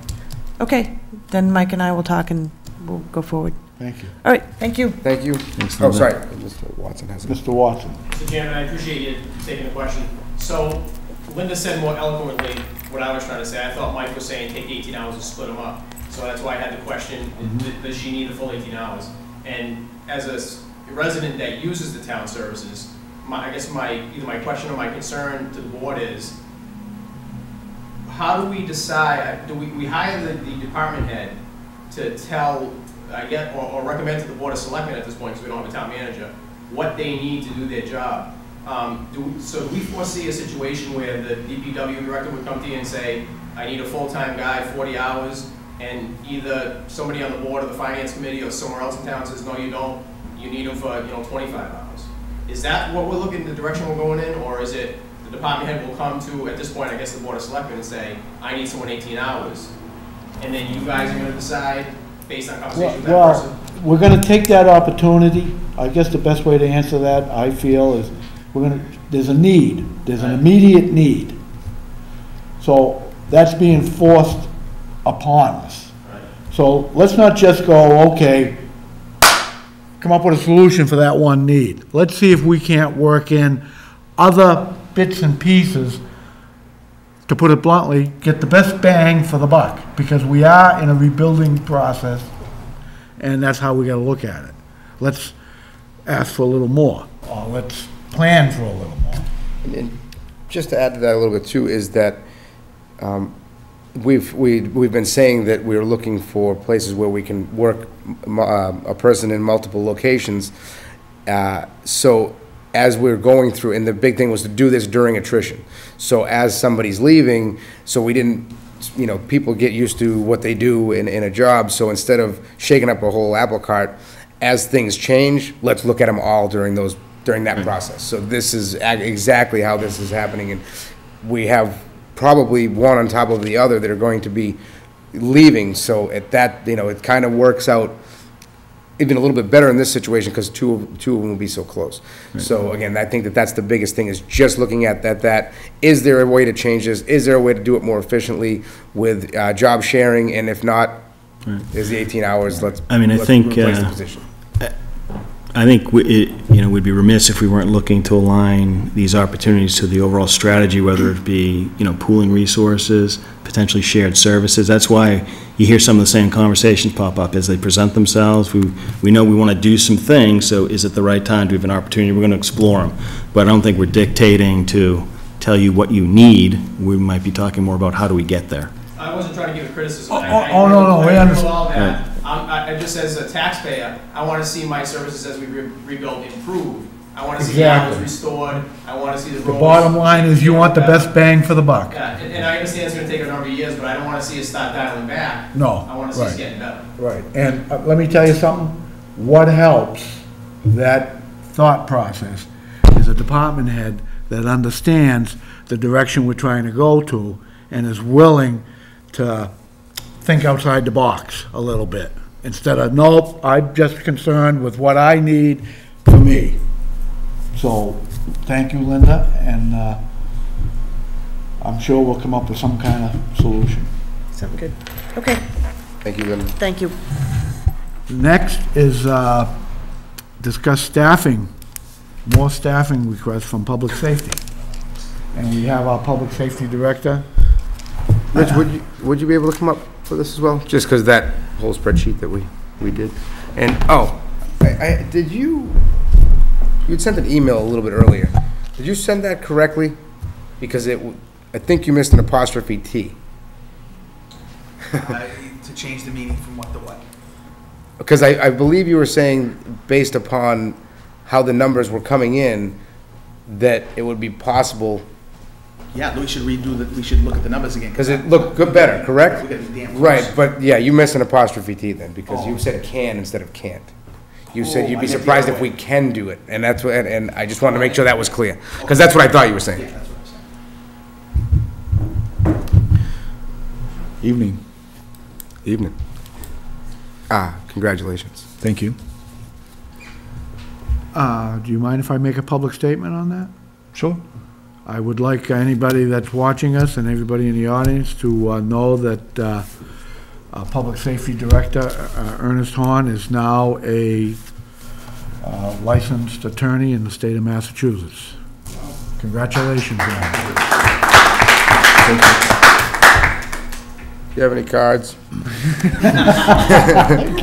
Okay, then Mike and I will talk and we'll go forward. thank you. All right, thank you. Thank you. Thanks, Oh, Linda. sorry, Mr. Watson has it. Mr. Watson. Mr. Chairman, I appreciate you taking the question. So Linda said more eloquently what I was trying to say. I thought Mike was saying take 18 hours and split them up. So that's why I had the question, does she need the full 18 hours? And as a resident that uses the town services, either my question or my concern to the board is, how do we decide, do we hire the department head to tell, or recommend to the board of selectmen at this point, because we don't have a town manager, what they need to do their job? Do we foresee a situation where the DPW director would come to you and say, I need a full-time guy, 40 hours, and either somebody on the board or the finance committee or somewhere else in town says, no, you don't, you need him for, 25 hours? Is that what we're looking, the direction we're going in, or is it the department head will come to, at this point, I guess, the board of selectmen and say, I need someone 18 hours, and then you guys are gonna decide, based on conversation with that person? Well, we're gonna take that opportunity. I guess the best way to answer that, I feel, is there's a need, there's an immediate need. So that's being forced upon us. Right. So let's not just go, okay, come up with a solution for that one need. Let's see if we can't work in other bits and pieces, to put it bluntly, get the best bang for the buck, because we are in a rebuilding process, and that's how we gotta look at it. Let's ask for a little more, or let's plan for a little more. And just to add to that a little bit too, is that we've been saying that we're looking for places where we can work a person in multiple locations. So as we're going through, and the big thing was to do this during attrition. So as somebody's leaving, so we didn't, people get used to what they do in a job. So instead of shaking up a whole apple cart, as things change, let's look at them all during those during that process. So this is exactly how this is happening, and we have probably one on top of the other that are going to be leaving, so at that, it kind of works out even a little bit better in this situation, because two of them will be so close. So again, I think that's the biggest thing, is just looking at that, is there a way to change this? Is there a way to do it more efficiently with job sharing? And if not, is the 18 hours, let's think, replace the position. I think we'd be remiss if we weren't looking to align these opportunities to the overall strategy, whether it be, pooling resources, potentially shared services. That's why you hear some of the same conversations pop up as they present themselves. We know we want to do some things, so is it the right time? Do we have an opportunity? We're going to explore them. But I don't think we're dictating to tell you what you need. We might be talking more about how do we get there. I wasn't trying to give a criticism. No, we understand. All that. I just, as a taxpayer, I want to see my services as we rebuild improve. I want to see the hours restored. I want to see the roads. The bottom line is you want the best bang for the buck. Yeah, and I understand it's going to take a number of years, but I don't want to see us start dialing back. No. I want to see us getting better. Right, and let me tell you something, what helps that thought process is a department head that understands the direction we're trying to go to and is willing to think outside the box a little bit, instead of, nope, I'm just concerned with what I need for me. So, thank you, Linda, and I'm sure we'll come up with some kind of solution. Sound good. Okay, Thank you, Linda. thank you. Next is discuss staffing, more staffing requests from public safety. And we have our public safety director. Rich, would you be able to come up for this as well? Just because that whole spreadsheet that we did. And, did you'd sent an email a little bit earlier. Did you send that correctly? Because I think you missed an apostrophe T. To change the meaning from what to what? Because I believe you were saying, based upon how the numbers were coming in, that it would be possible. Yeah, we should we should look at the numbers again. Because it looked good, better, correct? We got the damn Right, close. but yeah, you missed an apostrophe T then, because you said can instead of can't. You said you'd I be meant the surprised other if we way. can do it, and that's what, and I just wanted to make sure that was clear, because that's what I thought you were saying. Yeah, that's what I'm saying. Evening. Evening. Congratulations. Thank you. Do you mind if I make a public statement on that? Sure. I would like anybody that's watching us and everybody in the audience to know that Public Safety Director Ernest Horn is now a licensed attorney in the state of Massachusetts. Congratulations, man. Do you have any cards?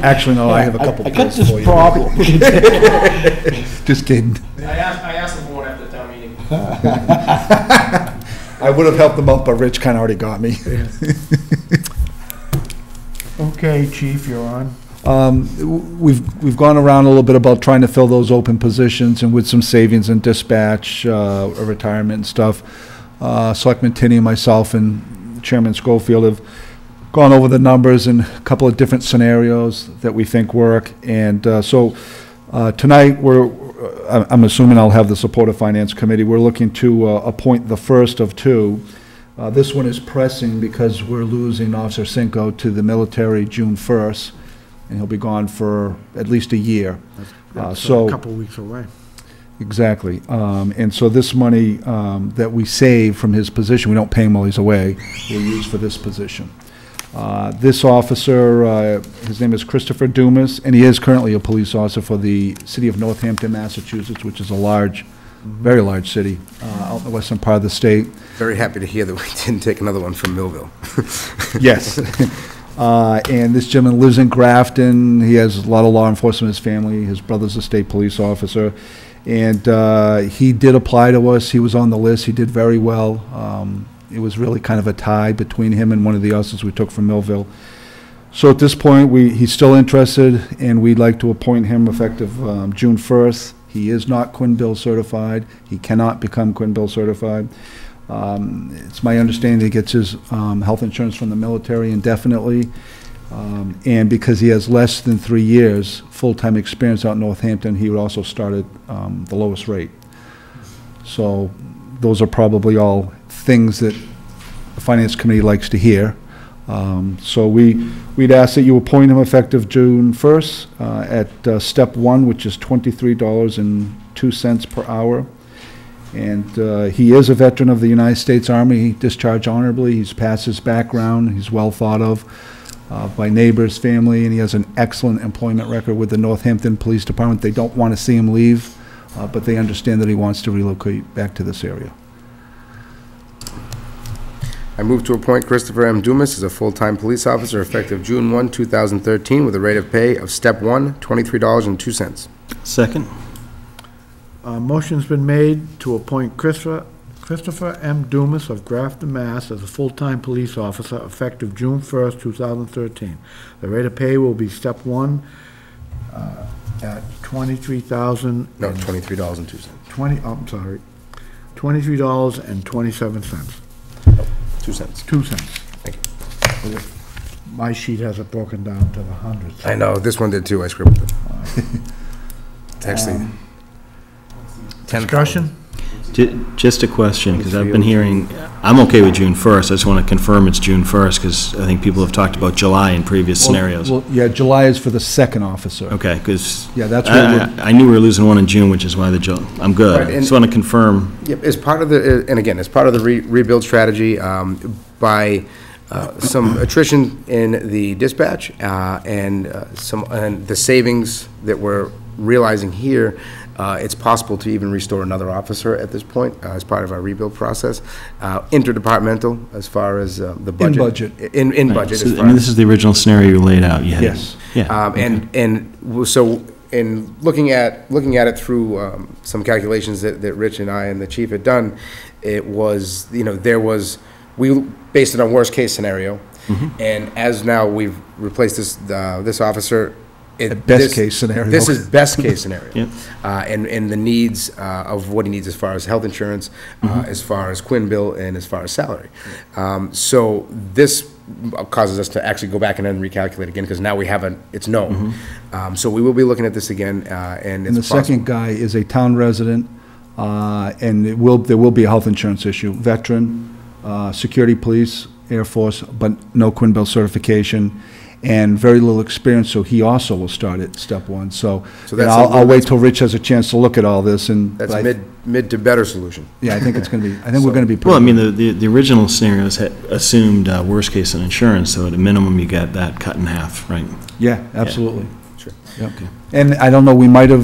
Actually, no, I have a couple I got bills this for you. problem. Just kidding. I asked them for one after the town meeting. I would have helped them out, but Rich kind of already got me. Okay, Chief, you're on. We've gone around a little bit about trying to fill those open positions, and with some savings and dispatch, retirement and stuff. Selectman Tinney and myself and Chairman Schofield have gone over the numbers and a couple of different scenarios that we think work. And so tonight, I'm assuming I'll have the support of Finance Committee. We're looking to appoint the first of two. This one is pressing because we're losing Officer Cinco to the military June 1st, and he'll be gone for at least a year. That's So a couple weeks away. Exactly. And so this money that we save from his position, we don't pay him while he's away, we'll use for this position. This officer, his name is Christopher Dumas, and he is currently a police officer for the city of Northampton, Massachusetts, which is a large, very large city out in the western part of the state. Very happy to hear that we didn't take another one from Millville. Yes. And this gentleman lives in Grafton. He has a lot of law enforcement in his family. His brother's a state police officer. And he did apply to us. He was on the list. He did very well. It was really kind of a tie between him and one of the officers we took from Millville. So at this point, he's still interested, and we'd like to appoint him effective June 1st. He is not Quinn Bill certified. He cannot become Quinn Bill certified. It's my understanding he gets his health insurance from the military indefinitely. And because he has less than 3 years full-time experience out in Northampton, he would also start at the lowest rate. So those are probably all things that the Finance Committee likes to hear. So we'd ask that you appoint him effective June 1st at step 1, which is $23.02 per hour. And he is a veteran of the United States Army. He discharged honorably. He's passed his background. He's well thought of by neighbors, family, and he has an excellent employment record with the Northampton Police Department. They don't want to see him leave, but they understand that he wants to relocate back to this area. I move to appoint Christopher M. Dumas as a full-time police officer effective June 1, 2013, with a rate of pay of step 1, $23.02. Second? Motion's been made to appoint Christopher M. Dumas of Grafton, Mass. as a full-time police officer effective June 1st, 2013. The rate of pay will be step 1 at $23,000. No, $23.02. I'm sorry, $23.27. 2 cents. 2 cents. Thank you. My sheet has it broken down to the hundreds. I know, this one did too, I scribbled it. It's actually... Discussion? Just a question, because I've been hearing, I'm okay with June 1st. I just want to confirm it's June 1st, because I think people have talked about July in previous scenarios. Well, yeah, July is for the second officer. Okay, because Yeah, that's what I knew we were losing one in June, which is why I'm good. Right, and- Just want to confirm. Yep, as part of the, and again, as part of the rebuild strategy, by some attrition in the dispatch and the savings that we're realizing here, it's possible to even restore another officer at this point as part of our rebuild process. Interdepartmental, as far as the budget. budget. In Right, budget. so, as I far mean, as- this is the original scenario you laid out. You had- Yes. Yeah. So, in looking at it through some calculations that Rich and I and the chief had done, it was, we based it on worst-case scenario, and as now we've replaced this officer, Best-case scenario. This is best-case scenario. Yep. And the needs of what he needs as far as health insurance, as far as Quinn bill, and as far as salary. So this causes us to actually go back and then recalculate again, because now we have it's known. So we will be looking at this again, and And the it's possible. second guy is a town resident, and there will be a health insurance issue. Veteran, security, police, Air Force, but no Quinn Bill certification, and very little experience, so he also will start at step 1. So So and that's I'll wait till Rich has a chance to look at all this, and... That's but I- mid to better solution. Yeah, I think it's going to be, I think we're going to be... Well, I pretty mean, good. the original scenarios had assumed worst case in insurance, so at a minimum, you get that cut in half, right? Yeah, absolutely. Sure. Yep. And I don't know,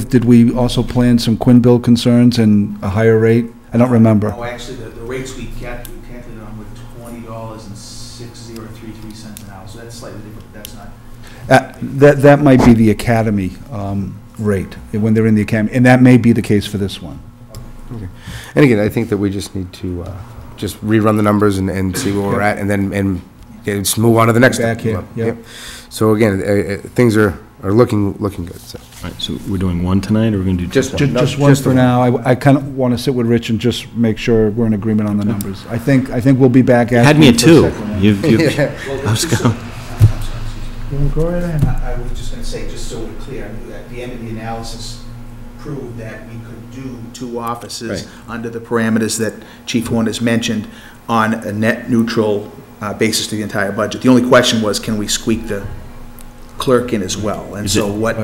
did we also plan some Quinn Bill concerns and a higher rate? I don't remember. No, actually, the rates we calculated on were $20.6033 an hour, so that's slightly different, but that's not. That might be the academy rate, when they're in the academy, and that may be the case for this one. And again, I think that we just need to just rerun the numbers and see where we're at, and then just move on to the next Back step. here, yep. So again, things are looking good, so. All right, so we're doing one tonight, or we're going to do Just two? one. Just No, one just for the- now. I kind of want to sit with Rich and just make sure we're in agreement on the numbers. I think we'll be back You at... had me at two. Yeah. I was going... Go right ahead. I was just going to say, just so we're clear, at the end of the analysis proved that we could do 2 offices under the parameters that Chief Horn has mentioned on a net neutral basis to the entire budget. The only question was, can we squeak the clerk in as well? And so what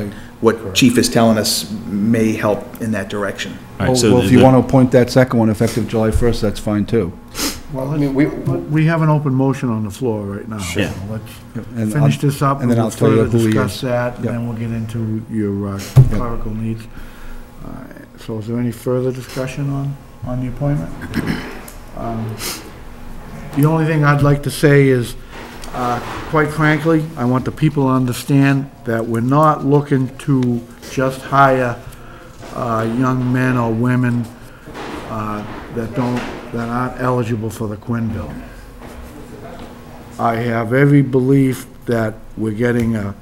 Chief is telling us may help in that direction. All right, so Well, if you want to appoint that second one effective July 1st, that's fine, too. Well, I mean, we- we have an open motion on the floor right now. Yeah. So let's And finish I'll- this up, and then we'll I'll tell you further who he discuss is. that, and Yep. then we'll get into your clerical needs. So is there any further discussion on the appointment? The only thing I'd like to say is, quite frankly, I want the people to understand that we're not looking to just hire young men or women that aren't eligible for the Quinn Bill. I have every belief that we're getting a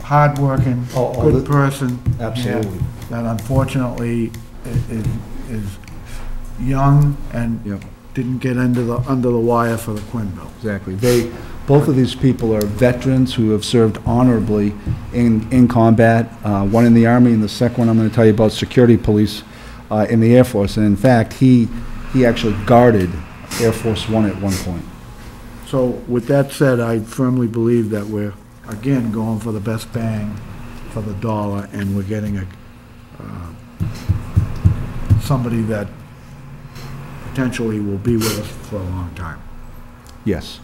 hardworking, good person. Absolutely. here That unfortunately is young and Yep. didn't get under the wire for the Quinn bill. Exactly. Both of these people are veterans who have served honorably in combat, one in the Army, and the second one I'm going to tell you about, security police in the Air Force. And in fact, he actually guarded Air Force One at one point. So with that said, I firmly believe that we're, again, going for the best bang for the dollar, and we're getting somebody that potentially will be with us for a long time. Yes.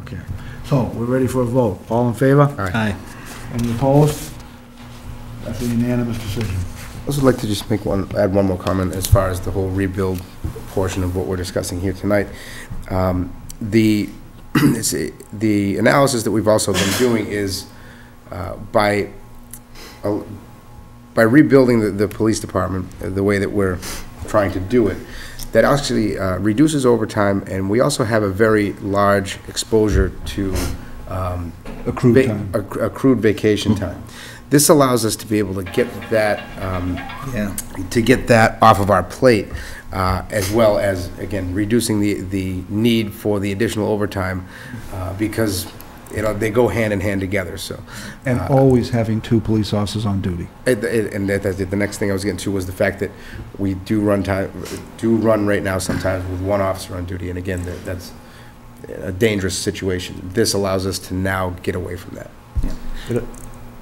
Okay. So, we're ready for a vote. All in favor? Aye. Any opposed? That's a unanimous decision. I also like to just add one more comment as far as the whole rebuild portion of what we're discussing here tonight. The analysis that we've also been doing is by rebuilding the police department the way that we're trying to do it, that actually reduces overtime, and we also have a very large exposure to accrued vacation time. This allows us to be able to get that off of our plate, as well as, again, reducing the need for the additional overtime, because they go hand in hand together. So, And always having 2 police officers on duty. And the next thing I was getting to was the fact that we do run right now sometimes with 1 officer on duty, and again, that's a dangerous situation. This allows us to now get away from that.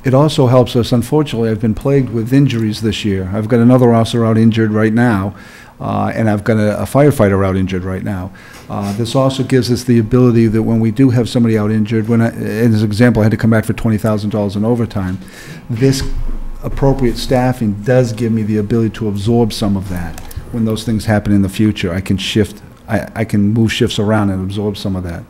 It also helps us, unfortunately, I've been plagued with injuries this year. I've got another officer out injured right now, and I've got a firefighter out injured right now. This also gives us the ability that when we do have somebody out injured, as an example, I had to come back for $20,000 in overtime, this appropriate staffing does give me the ability to absorb some of that. When those things happen in the future, I can shift, I can move shifts around and absorb some of that.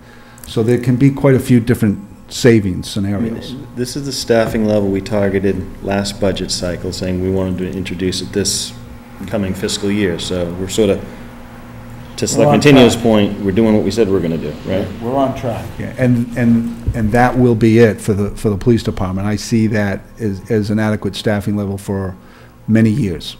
So there can be quite a few different savings scenarios. This is the staffing level we targeted last budget cycle, saying we wanted to introduce it this coming fiscal year. So we're sort of, to Selectman Tenio's point, we're doing what we said we're going to do, right? We're on track. Yeah, and that will be it for the police department. I see that as an adequate staffing level for many years,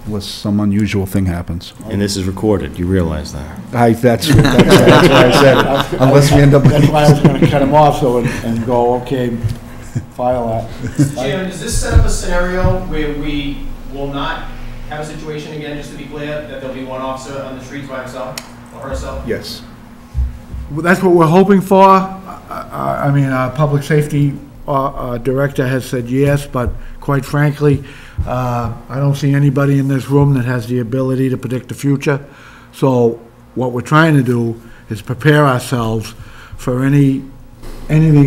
unless some unusual thing happens. And this is recorded, you realize that. That's why I said it. Unless we end up. That's why I was going to cut him off, and go, okay, file that. Jim, does this set up a scenario where we will not have a situation again, just to be clear, that there'll be 1 officer on the streets by himself or herself? Yes. Well, that's what we're hoping for. I mean, our public safety director has said yes, but quite frankly, I don't see anybody in this room that has the ability to predict the future. So what we're trying to do is prepare ourselves for anything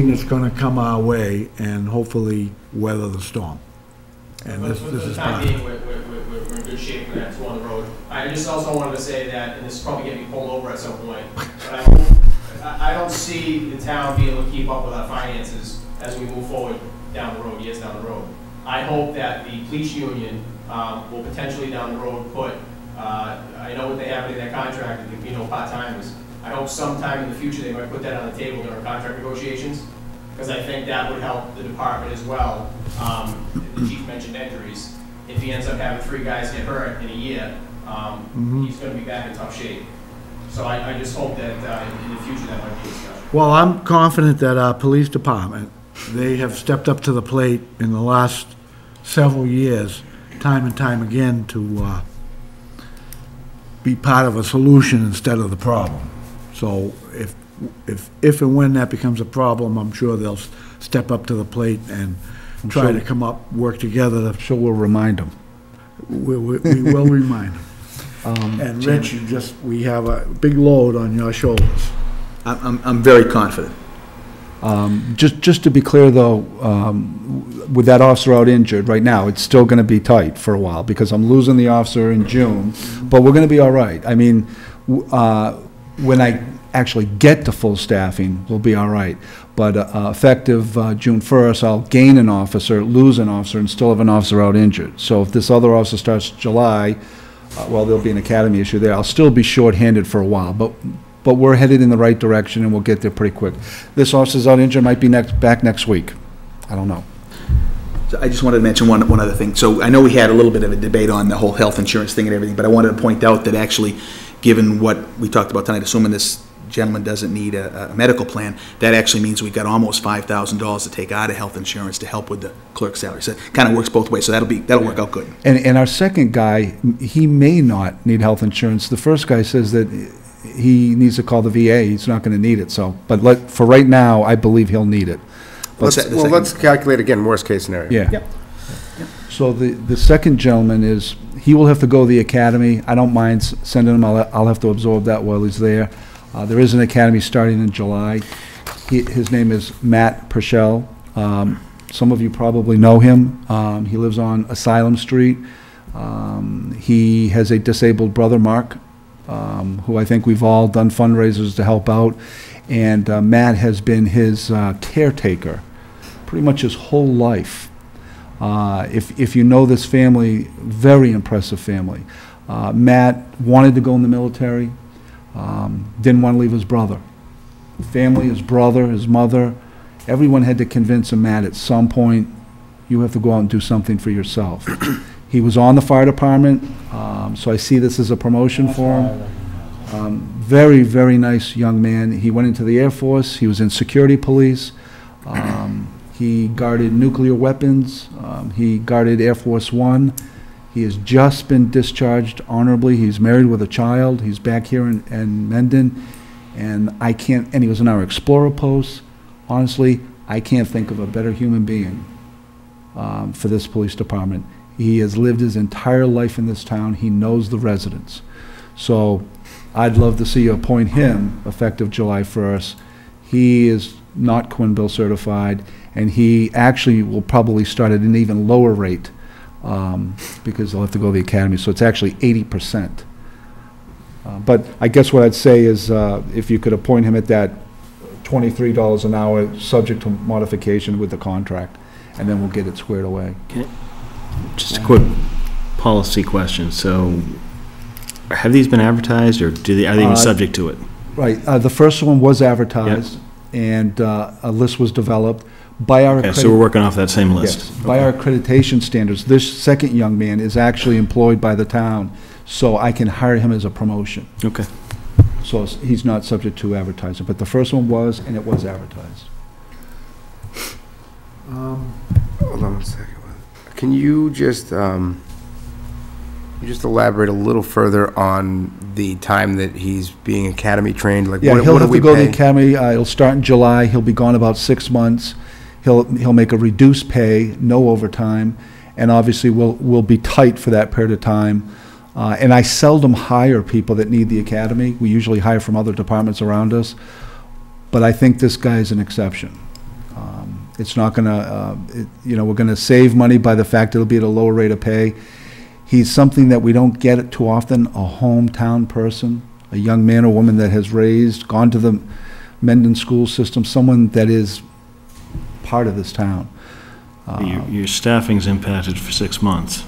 that's going to come our way, and hopefully weather the storm. And this is part of it. We're in good shape for that, to on the road. I just also wanted to say that, and this is probably getting me pulled over at some point, but I don't see the town being able to keep up with our finances as we move forward down the road, years down the road. I hope that the police union will potentially down the road put, I know what they have in their contract, there can be no part-timers. I hope sometime in the future they might put that on the table during contract negotiations, because I think that would help the department as well. The chief mentioned injuries. If he ends up having 3 guys get hurt in a year, he's going to be back in tough shape. So I just hope that in the future that might be a discussion. Well, I'm confident that our police department, they have stepped up to the plate in the last several years, time and time again, to be part of a solution instead of the problem. So if and when that becomes a problem, I'm sure they'll step up to the plate and try to work together. I'm sure we'll remind them. We will remind them. And Rich, we have a big load on your shoulders. I'm very confident. Just to be clear, though, with that officer out injured right now, it's still going to be tight for a while, because I'm losing the officer in June, but we're going to be all right. I mean, when I actually get to full staffing, we'll be all right. But effective June 1st, I'll gain an officer, lose an officer, and still have an officer out injured. So if this other officer starts July, well, there'll be an academy issue there. I'll still be short-handed for a while, but we're headed in the right direction, and we'll get there pretty quick. This officer's out injured, might be back next week. I don't know. So I just wanted to mention one other thing. So I know we had a little bit of a debate on the whole health insurance thing and everything, but I wanted to point out that actually given what we talked about tonight, assuming this gentleman doesn't need a medical plan, that actually means we've got almost $5,000 to take out of health insurance to help with the clerk's salary. So it kind of works both ways, so that'll work out good. And our second guy, he may not need health insurance. The first guy says that he needs to call the VA. He's not going to need it, so, but for right now, I believe he'll need it. Let's calculate again, worst case scenario. Yeah. Yep. So the second gentleman is, he will have to go to the academy. I don't mind sending him, I'll have to absorb that while he's there. There is an academy starting in July. His name is Matt Purcell. Some of you probably know him. He lives on Asylum Street. He has a disabled brother, Mark, who I think we've all done fundraisers to help out. And Matt has been his caretaker pretty much his whole life. If you know this family, very impressive family. Matt wanted to go in the military, didn't want to leave his brother. Family, his brother, his mother, everyone had to convince him, Matt, at some point, you have to go out and do something for yourself. He was on the fire department, so I see this as a promotion for him. Very, very nice young man. He went into the Air Force. He was in security police. He guarded nuclear weapons. He guarded Air Force One. He has just been discharged honorably. He's married with a child. He's back here in Mendon. And and he was in our Explorer post. Honestly, I can't think of a better human being for this police department. He has lived his entire life in this town. He knows the residents. So I'd love to see you appoint him effective July 1st. He is not Quinn Bill certified, and he actually will probably start at an even lower rate because they'll have to go to the academy. So it's actually 80%. But I guess what I'd say is if you could appoint him at that $23 an hour, subject to modification with the contract, and then we'll get it squared away. Just a quick policy question. So have these been advertised, or are they even subject to it? Right. The first one was advertised, and a list was developed. By our so we're working off that same list. Yes. By our accreditation standards, this second young man is actually employed by the town, so I can hire him as a promotion. Okay. So he's not subject to advertising, but the first one was, and it was advertised. Hold on one second. Can you just elaborate a little further on the time that he's being academy trained? Like, yeah, what he'll do have we to go to pay? the academy. He'll start in July. He'll be gone about 6 months. He'll make a reduced pay, no overtime, and obviously we'll be tight for that period of time. And I seldom hire people that need the academy. We usually hire from other departments around us. But I think this guy is an exception. It's not going to, we're going to save money by the fact it'll be at a lower rate of pay. He's something that we don't get too often, a hometown person, a young man or woman that has gone to the Mendon school system, someone that is part of this town. Your staffing's impacted for 6 months.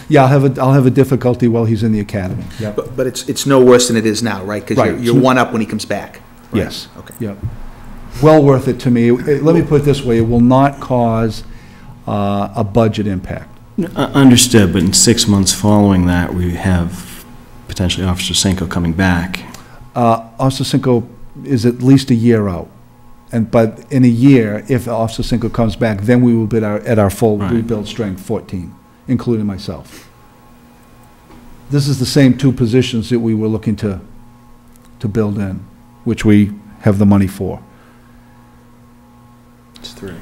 Yeah, I'll have a difficulty while he's in the academy. Yep. But it's no worse than it is now, right? Because Right. you're one up when he comes back. Right? Yes. Okay. Yep. Well worth it to me. Let me put it this way, it will not cause a budget impact. Understood, but in 6 months following that, we have potentially Officer Cinco coming back. Officer Cinco is at least a year out. But in a year, if Officer Cinco comes back, then we will be at our full Right. rebuild strength, 14, including myself. This is the same 2 positions that we were looking to build in, which we have the money for. It's 3.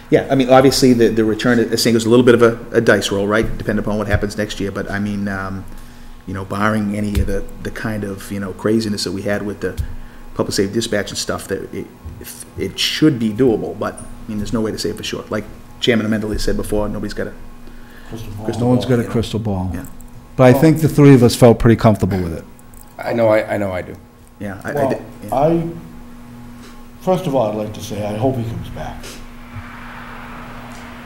Yeah, I mean, obviously, the return to Cinco is a little bit of a dice roll, right? Depending upon what happens next year, but I mean, barring any of the kind of, craziness that we had with the public safety dispatch and stuff, that it should be doable, but, I mean, there's no way to say for sure. Like Chairman Amendley said before, nobody's got a No one's got a crystal ball. Yeah. But I think the 3 of us felt pretty comfortable with it. I know I do. Yeah. First of all, I'd like to say, I hope he comes back.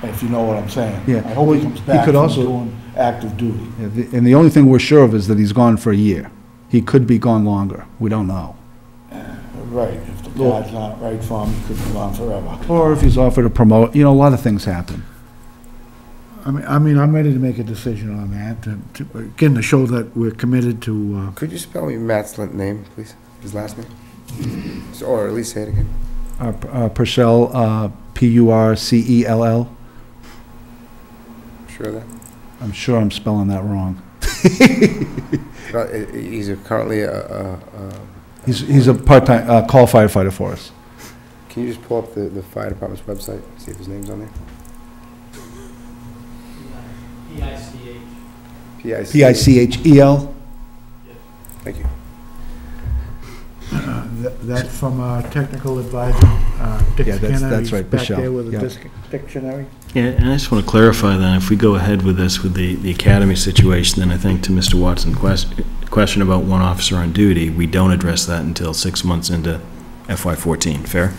If you know what I'm saying. Yeah. I hope he comes back could from also- doing active duty. Yeah, and the only thing we're sure of is that he's gone for a year. He could be gone longer. We don't know. Right, if the cards aren't right for him, he could be gone forever. Or if he's offered to promote, a lot of things happen. I'm ready to make a decision on that, again, to show that we're committed to, Could you spell me Matt's name, please? His last name? Or at least say it again. Purcell, P-U-R-C-E-L-L. Sure of that? I'm sure I'm spelling that wrong. He's currently He's a part-time, call firefighter for us. Can you just pull up the fire department's website, see if his name's on there? P-I-C-H. P-I-C-H-E-L? Thank you. that's from our technical advisor, Dick Yeah, that's right, back Michelle. there with Yeah. a dictionary. Yeah, and I just want to clarify that if we go ahead with this, with the academy situation, then I think to Mr. Watson's question about one officer on duty, we don't address that until 6 months into FY14, fair?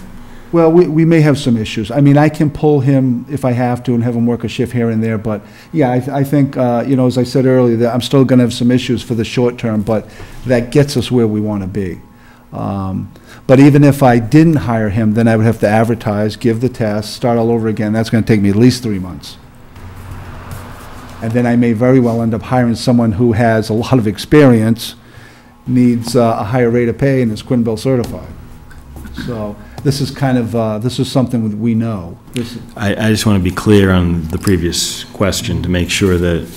Well, we may have some issues. I mean, I can pull him if I have to and have him work a shift here and there, but, yeah, I think, as I said earlier, that I'm still going to have some issues for the short term, but that gets us where we want to be. But even if I didn't hire him, then I would have to advertise, give the test, start all over again. That's going to take me at least 3 months. And then I may very well end up hiring someone who has a lot of experience, needs a higher rate of pay, and is Quinn Bill certified. So this is kind of, this is something that we know. I just want to be clear on the previous question to make sure that,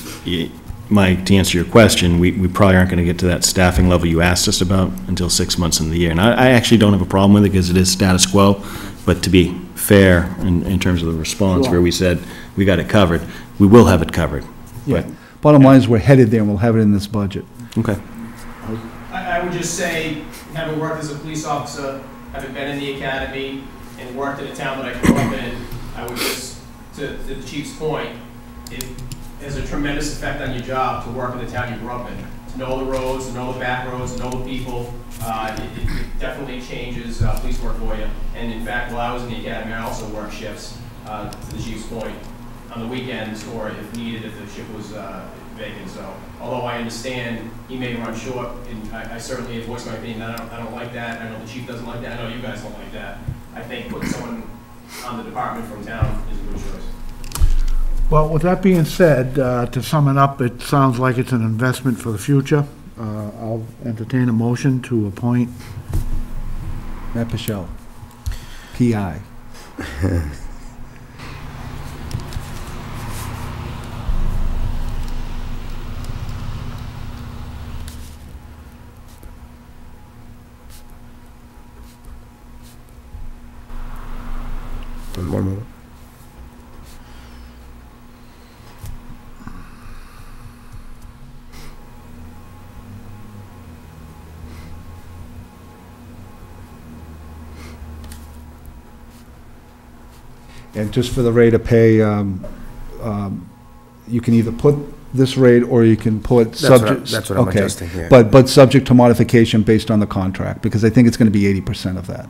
Mike, to answer your question, we probably aren't going to get to that staffing level you asked us about until 6 months in the year. And I actually don't have a problem with it because it is status quo, but to be fair in terms of the response where we said we got it covered, we will have it covered. Yeah. Bottom line is we're headed there and we'll have it in this budget. Okay. I would just say, having worked as a police officer, having been in the academy, and worked in a town that I grew up in, I would just, to the chief's point, it has a tremendous effect on your job to work in the town you grew up in. To know the roads, to know the back roads, to know the people, it definitely changes police work for you. And in fact, while I was in the academy, I also worked shifts, to the chief's point, on the weekends, or if needed, if the shift was vacant. So, although I understand he may run short, and I certainly have voiced my opinion, I don't like that. I know the chief doesn't like that. I know you guys don't like that. I think putting someone on the department from town is a good choice. Well, with that being said, to sum it up, it sounds like it's an investment for the future. I'll entertain a motion to appoint. Matt Pichelle, P.I. One moment. And just for the rate of pay, you can either put this rate or you can put subject. That's what I'm adjusting here. But subject to modification based on the contract, because I think it's going to be 80% of that.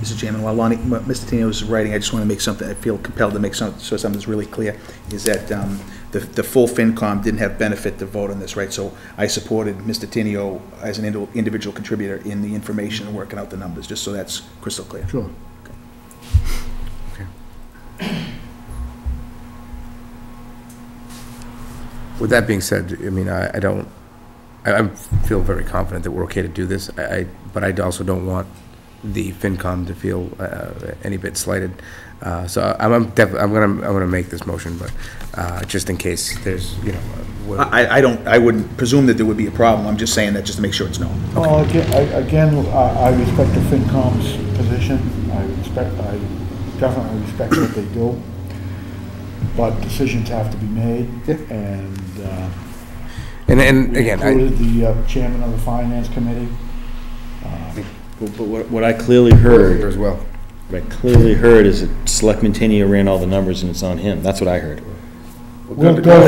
Mr. Chairman, while Mr. Tino was writing, I just want to make something, I feel compelled to make so something's really clear, is that the full FinCom didn't have benefit to vote on this, right? So I supported Mr. Tino as an individual contributor in the information and working out the numbers, just so that's crystal clear. Sure. With that being said, I mean, I feel very confident that we're okay to do this, but I also don't want the FinCom to feel any bit slighted. So I'm gonna make this motion, but just in case there's, I wouldn't presume that there would be a problem. I'm just saying that just to make sure it's known. Well, again, I respect the FinCom's position. I definitely respect what they do. But decisions have to be made. Yeah. And again, included the chairman of the finance committee. But what I clearly heard, as well. what I clearly heard is that Selectman Tinio ran all the numbers and it's on him. That's what I heard. We'll go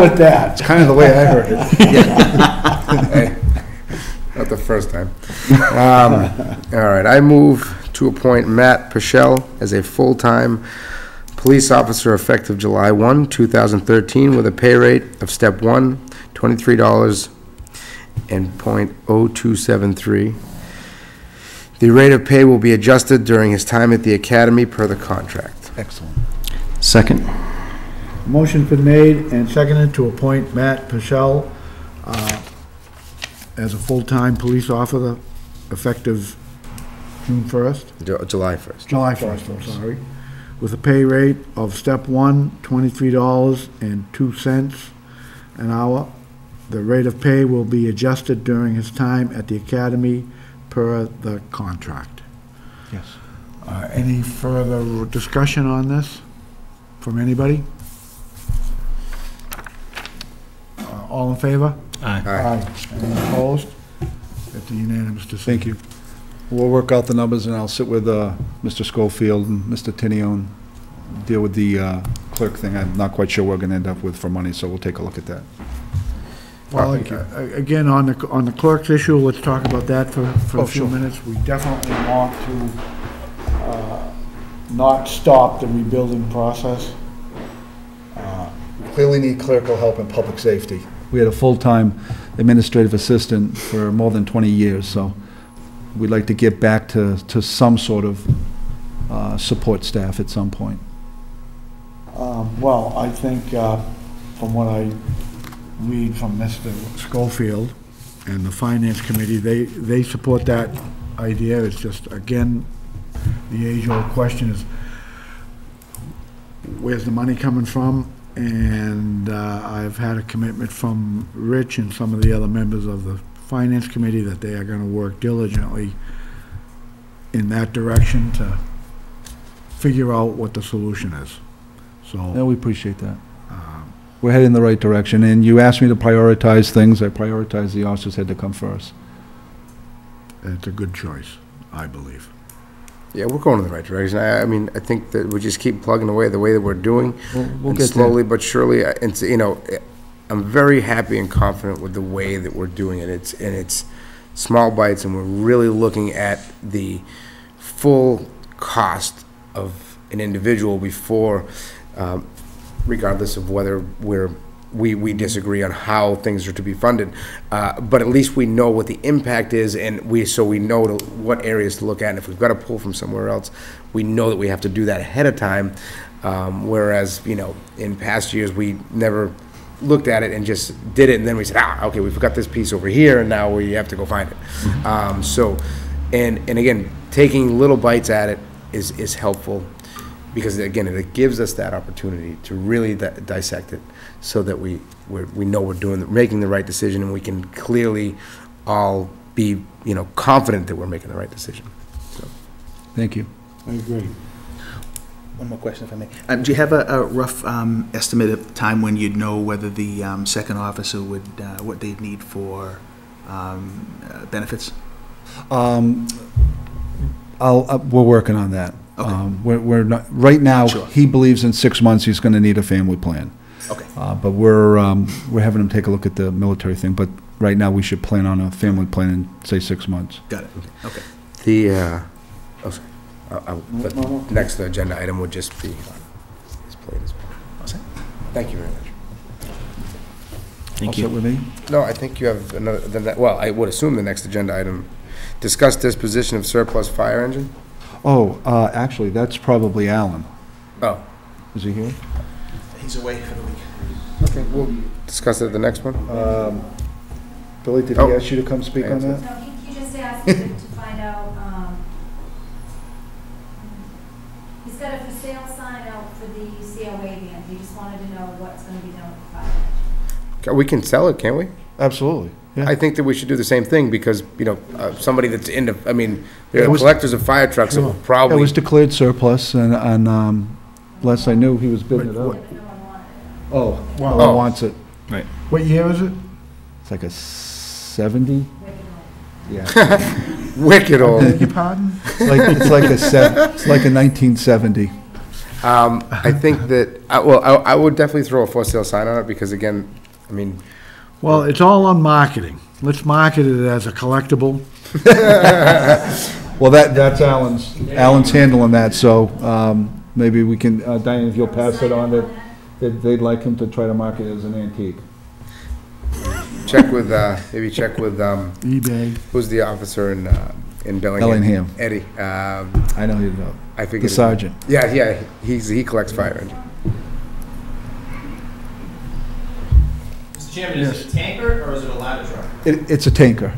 with that. It's kind of the way I heard it. Hey, not the first time. All right, I move to appoint Matt Pichelle as a full-time police officer effective July 1, 2013, with a pay rate of step 1, $23.0273, The rate of pay will be adjusted during his time at the academy per the contract. Excellent. Second. Motion's been made and seconded to appoint Matt Pichelle as a full-time police officer effective June 1st? July 1st. July 1st, I'm sorry, with a pay rate of step one, $23.02 an hour. The rate of pay will be adjusted during his time at the academy per the contract. Yes. Any further discussion on this from anybody? All in favor? Aye. Aye. Any opposed? It's a unanimous decision. Thank you. We'll work out the numbers, and I'll sit with Mr. Schofield and Mr. Tinio and deal with the clerk thing. I'm not quite sure what we're going to end up with for money, so we'll take a look at that. Well, again, on the clerk's issue, let's talk about that for Oh, a few sure. minutes. We definitely want to not stop the rebuilding process. We clearly need clerical help in public safety. We had a full-time administrative assistant for more than 20 years, so we'd like to get back to some sort of support staff at some point. Well, I think from what I read from Mr. Schofield and the Finance Committee, they support that idea. It's just, again, the age-old question is, where's the money coming from? And I've had a commitment from Rich and some of the other members of the Finance Committee that they are going to work diligently in that direction to figure out what the solution is. Yeah, So, we appreciate that. We're heading in the right direction, and you asked me to prioritize things. I prioritize the officers had to come first. it's a good choice, I believe. Yeah, we're going in the right direction. I mean, I think that we just keep plugging away the way that we're doing. We'll And get slowly but surely, it's, you know, I'm very happy and confident with the way that we're doing it. It's small bites, and we're really looking at the full cost of an individual before, regardless of whether we disagree on how things are to be funded. But at least we know what the impact is, and so we know what areas to look at. And if we've got to pull from somewhere else, we know that we have to do that ahead of time. Whereas, you know, in past years, we never looked at it and just did it, and then we said, okay, we forgot this piece over here, and now we have to go find it. And again, taking little bites at it is helpful, because again, it gives us that opportunity to really dissect it, so that we know we're making the right decision, and we can clearly all be, you know, confident that we're making the right decision. So. Thank you. I agree. One more question, if I may. Do you have a rough estimate of time when you'd know whether the second officer would, what they'd need for benefits? We're working on that. Okay. We're not, right now, Sure. he believes in 6 months he's going to need a family plan. Okay. But we're having him take a look at the military thing, but right now, we should plan on a family plan in, say, 6 months. Got it. Okay. The the next agenda item would just be on his plate as well. Thank you very much. Thank All set you. with me? No, I think you have another, well, I would assume the next agenda item, discuss disposition of surplus fire engine? Oh, actually, that's probably Alan. Oh, Is he here? He's away for the week. okay, we'll discuss it at the next one. Billy, did Oh. he ask you to come speak on that? No, he just asked me to find out, he's got a for sale sign out for the COA van. He just wanted to know what's gonna be done with the fire engine. We can sell it, can't we? Absolutely. I think that we should do the same thing, because, you know, somebody that's into, I mean, there It are was- collectors of fire trucks that will It probably, was declared surplus, and last I knew, he was bidding it Yeah, out. but no one wanted it. Oh, Wow. no one wants it. What year is it? It's like a 70? Yeah. wicked old. Beg your pardon? It's like a 1970. I think that, I would definitely throw a for sale sign on it, because again, I mean, Well, it's all on marketing. Let's market it as a collectible. Well, that's Alan's handling that, so maybe we can, Diane, if you'll pass it on, that they'd like him to try to market it as an antique. check with, maybe check with, eBay. who's the officer in in Bellingham. Bellingham. Eddie. I know you know. I figured. The sergeant. Yeah, he collects fire engine. Mr. Chairman, is it a tanker or is it a ladder truck? It's a tanker.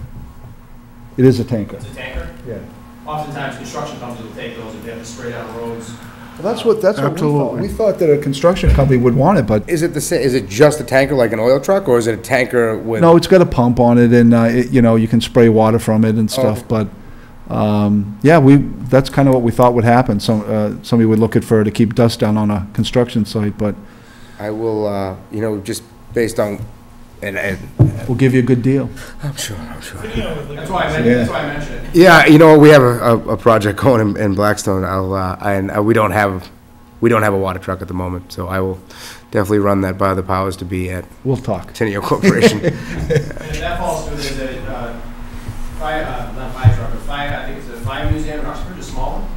It is a tanker. It's a tanker? Yeah. Oftentimes, construction companies will take those if they have to spray down roads. Well, that's what we thought. Absolutely. We thought that a construction company would want it, but Is it the same? Is it just a tanker like an oil truck, or is it a tanker with? no, it's got a pump on it, and you can spray water from it and stuff. okay. But that's kind of what we thought would happen. Somebody would look at for to keep dust down on a construction site, but I will, just based on, and we'll give you a good deal. I'm sure. That's why I mentioned it. Yeah, we have a project going in Blackstone. And we don't have a water truck at the moment, so I will definitely run that by the powers to be at We'll talk. Tenio Corporation. And if that falls through, there's a fire, not fire truck, but fire, I think it's a fire museum in Oxford, a small one.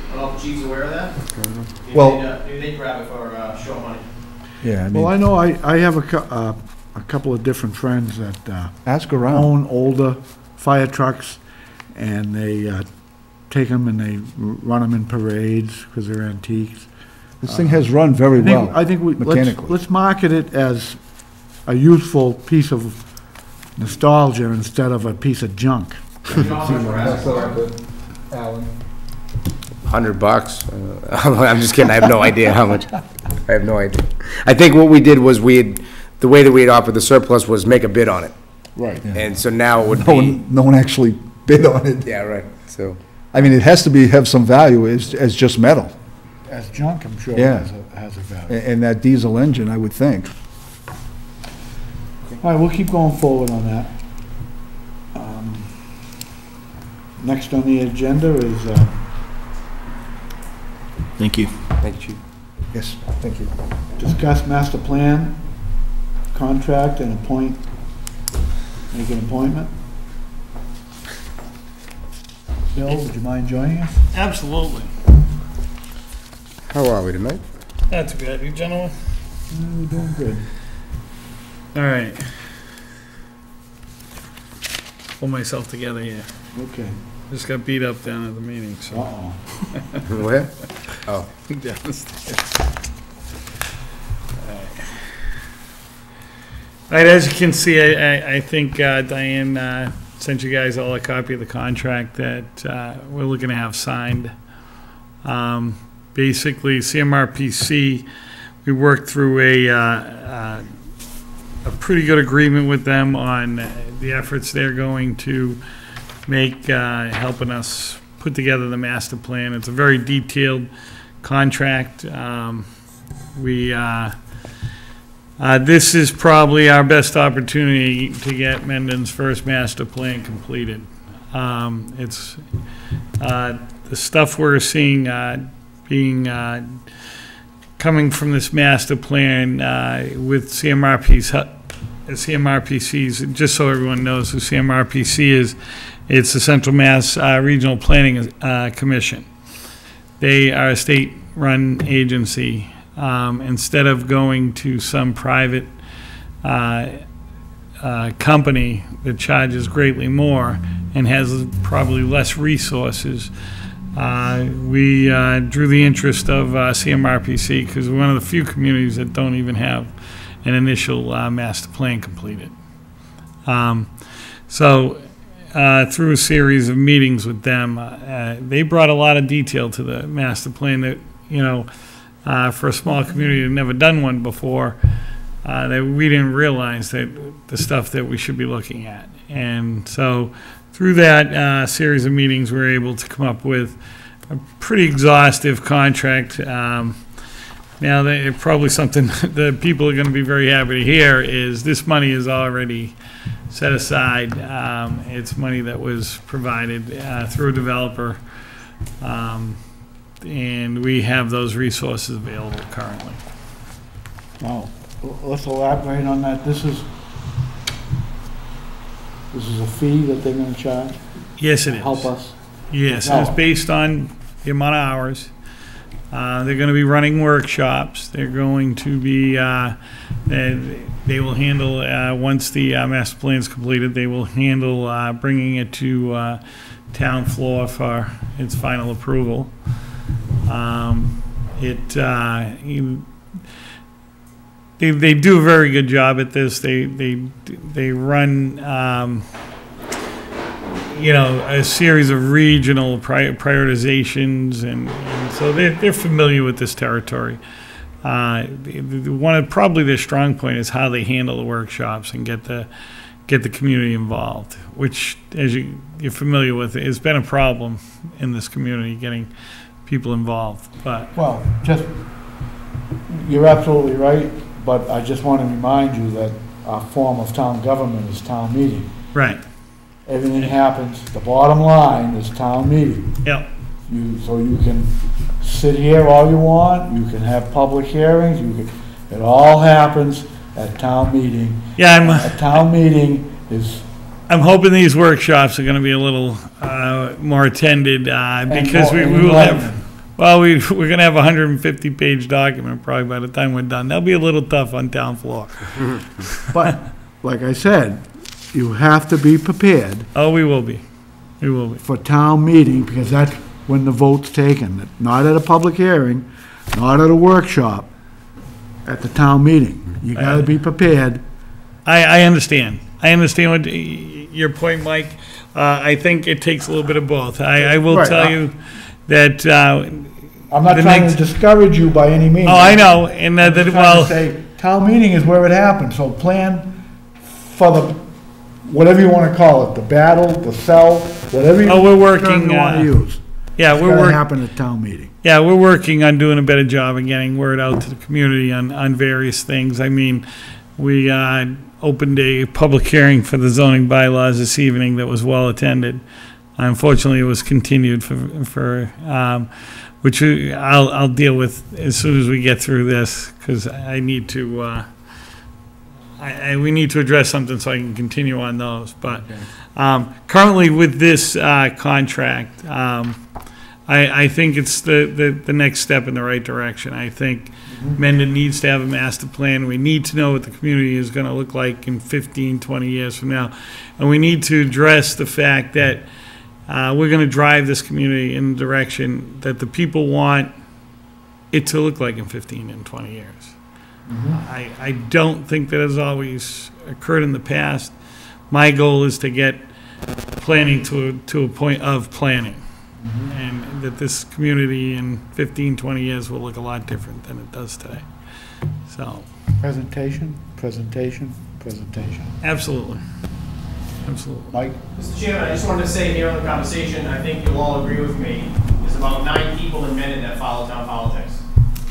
I don't know if the chief's aware of that. Well- Maybe they grab it for show money. Yeah, I Well, I mean, know I have a couple of different friends that ask around. own older fire trucks, and they take them and they run them in parades because they're antiques. This thing has run very well. I think mechanically. let's market it as a useful piece of nostalgia instead of a piece of junk. You know how much we're asking for? $100. I'm just kidding. I have no idea how much. I have no idea. I think what we did was the way that we had offered the surplus was make a bid on it. Right. And so now it would No be, one, no one actually bid on it. yeah, right, so. I mean, it has to have some value as just metal. As junk, I'm sure Yeah. has a value. And that diesel engine, I would think. All right, we'll keep going forward on that. Next on the agenda is, Thank you. Thank you. Yes, thank you. discuss master plan, contract, and make an appointment. Bill, would you mind joining us? Absolutely. How are we tonight? That's good, you gentlemen. We're doing good. All right. Pull myself together here. Okay. Just got beat up down at the meeting, so. Uh-oh. Where? Down the stairs. All right, as you can see, I think Diane sent you guys all a copy of the contract that we're looking to have signed. Basically, CMRPC, we worked through a pretty good agreement with them on the efforts they're going to make, helping us put together the master plan. It's a very detailed contract. This is probably our best opportunity to get Mendon's first master plan completed. It's the stuff we're seeing coming from this master plan with CMRPC's, just so everyone knows who CMRPC is, it's the Central Mass Regional Planning Commission. They are a state-run agency. Instead of going to some private company that charges greatly more and has probably less resources, we drew the interest of CMRPC because we're one of the few communities that don't even have an initial master plan completed. So through a series of meetings with them, they brought a lot of detail to the master plan that, for a small community that never done one before, that we didn't realize that the stuff that we should be looking at. And so through that series of meetings, we were able to come up with a pretty exhaustive contract. Now, probably something that people are going to be very happy to hear is this money is already set aside. It's money that was provided through a developer. And we have those resources available currently. Wow. Let's elaborate on that. This is a fee that they're gonna charge? Yes, it is. Help us? Yes, and it's based on the amount of hours. They're going to be running workshops. They're going to be, they will handle, once the master plan is completed, they will handle bringing it to town floor for its final approval. They do a very good job at this. They run, a series of regional prioritizations, and so they're familiar with this territory. Probably their strong point is how they handle the workshops and get the community involved, which, as you're familiar with, has been a problem in this community, getting people involved. But Well, you're absolutely right, but I just want to remind you that our form of town government is town meeting. right, Everything happens, the bottom line is town meeting. yeah, So you can sit here all you want, you can have public hearings, it all happens at town meeting. yeah. A town meeting is, I'm hoping these workshops are going to be a little more attended because we will have. Well, we're going to have a 150-page document probably by the time we're done. That'll be a little tough on town floor. but, like I said, you have to be prepared Oh, we will be. We will be. for town meeting, because that's when the vote's taken, not at a public hearing, not at a workshop, at the town meeting. You gotta be prepared. I understand. I understand what your point, Mike. I think it takes a little bit of both. I will Right, tell you that. I'm not The trying next- to discourage you by any means. Oh, I know, and I'm just trying to say, town meeting is where it happens, so plan for the, whatever you wanna call it, the battle, the sell, whatever you Oh, we're term working, you wanna use. yeah, It's we're gotta working. happen at town meeting. Yeah, we're working on doing a better job of getting word out to the community on various things. I mean, we opened a public hearing for the zoning bylaws this evening that was well attended. Unfortunately, it was continued for which I'll deal with as soon as we get through this, because I need to, we need to address something so I can continue on those. But currently with this contract, I think it's the next step in the right direction. I think Mendon needs to have a master plan. We need to know what the community is going to look like in 15, 20 years from now. And we need to address the fact that we're going to drive this community in the direction that the people want it to look like in 15 and 20 years. I don't think that has always occurred in the past. My goal is to get planning to a point of planning. And that this community in 15, 20 years will look a lot different than it does today. So, Presentation, presentation, presentation. absolutely. Absolutely. Mike? Mr. Chairman, I just wanted to say here in the conversation, I think you'll all agree with me, there's about 9 people in Mendon that follow town politics.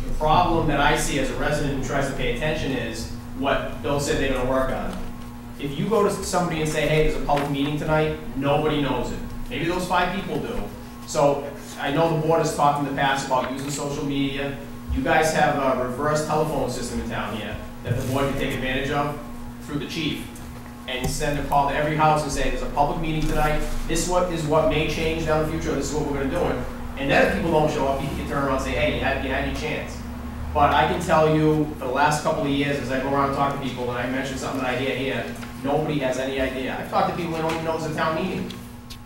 The problem that I see as a resident who tries to pay attention is what Bill said they're gonna work on. If you go to somebody and say, hey, there's a public meeting tonight, nobody knows it. Maybe those 5 people do. So I know the board has talked in the past about using social media. You guys have a reverse telephone system in town here that the board can take advantage of through the chief. And send a call to every house and say, there's a public meeting tonight, this is what may change down the future, this is what we're gonna do. And then if people don't show up, you can turn around and say, hey, you had your chance. But I can tell you, for the last couple of years, as I go around and talk to people, and I mention something that I hear here, nobody has any idea. I've talked to people that don't even know it's a town meeting.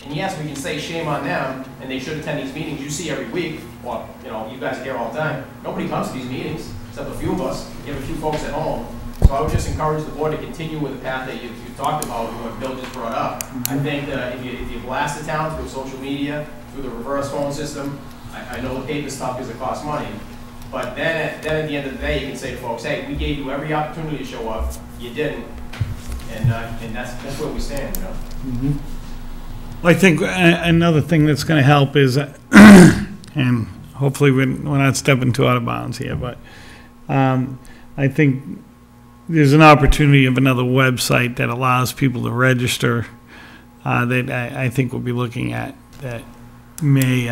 And yes, we can say shame on them, and they should attend these meetings you see every week, or, you guys are here all the time. Nobody comes to these meetings, except a few of us. You have a few folks at home. So I would just encourage the board to continue with the path that you talked about, and what Bill just brought up. I think that if you blast the town through social media, through the reverse phone system, I know the paper's tough because it costs money, but then at the end of the day, you can say to folks, hey, we gave you every opportunity to show up, you didn't, and that's where we stand, Well, I think another thing that's going to help is, and hopefully we're not stepping too out of bounds here, but I think there's an opportunity of another website that allows people to register that I think we'll be looking at that may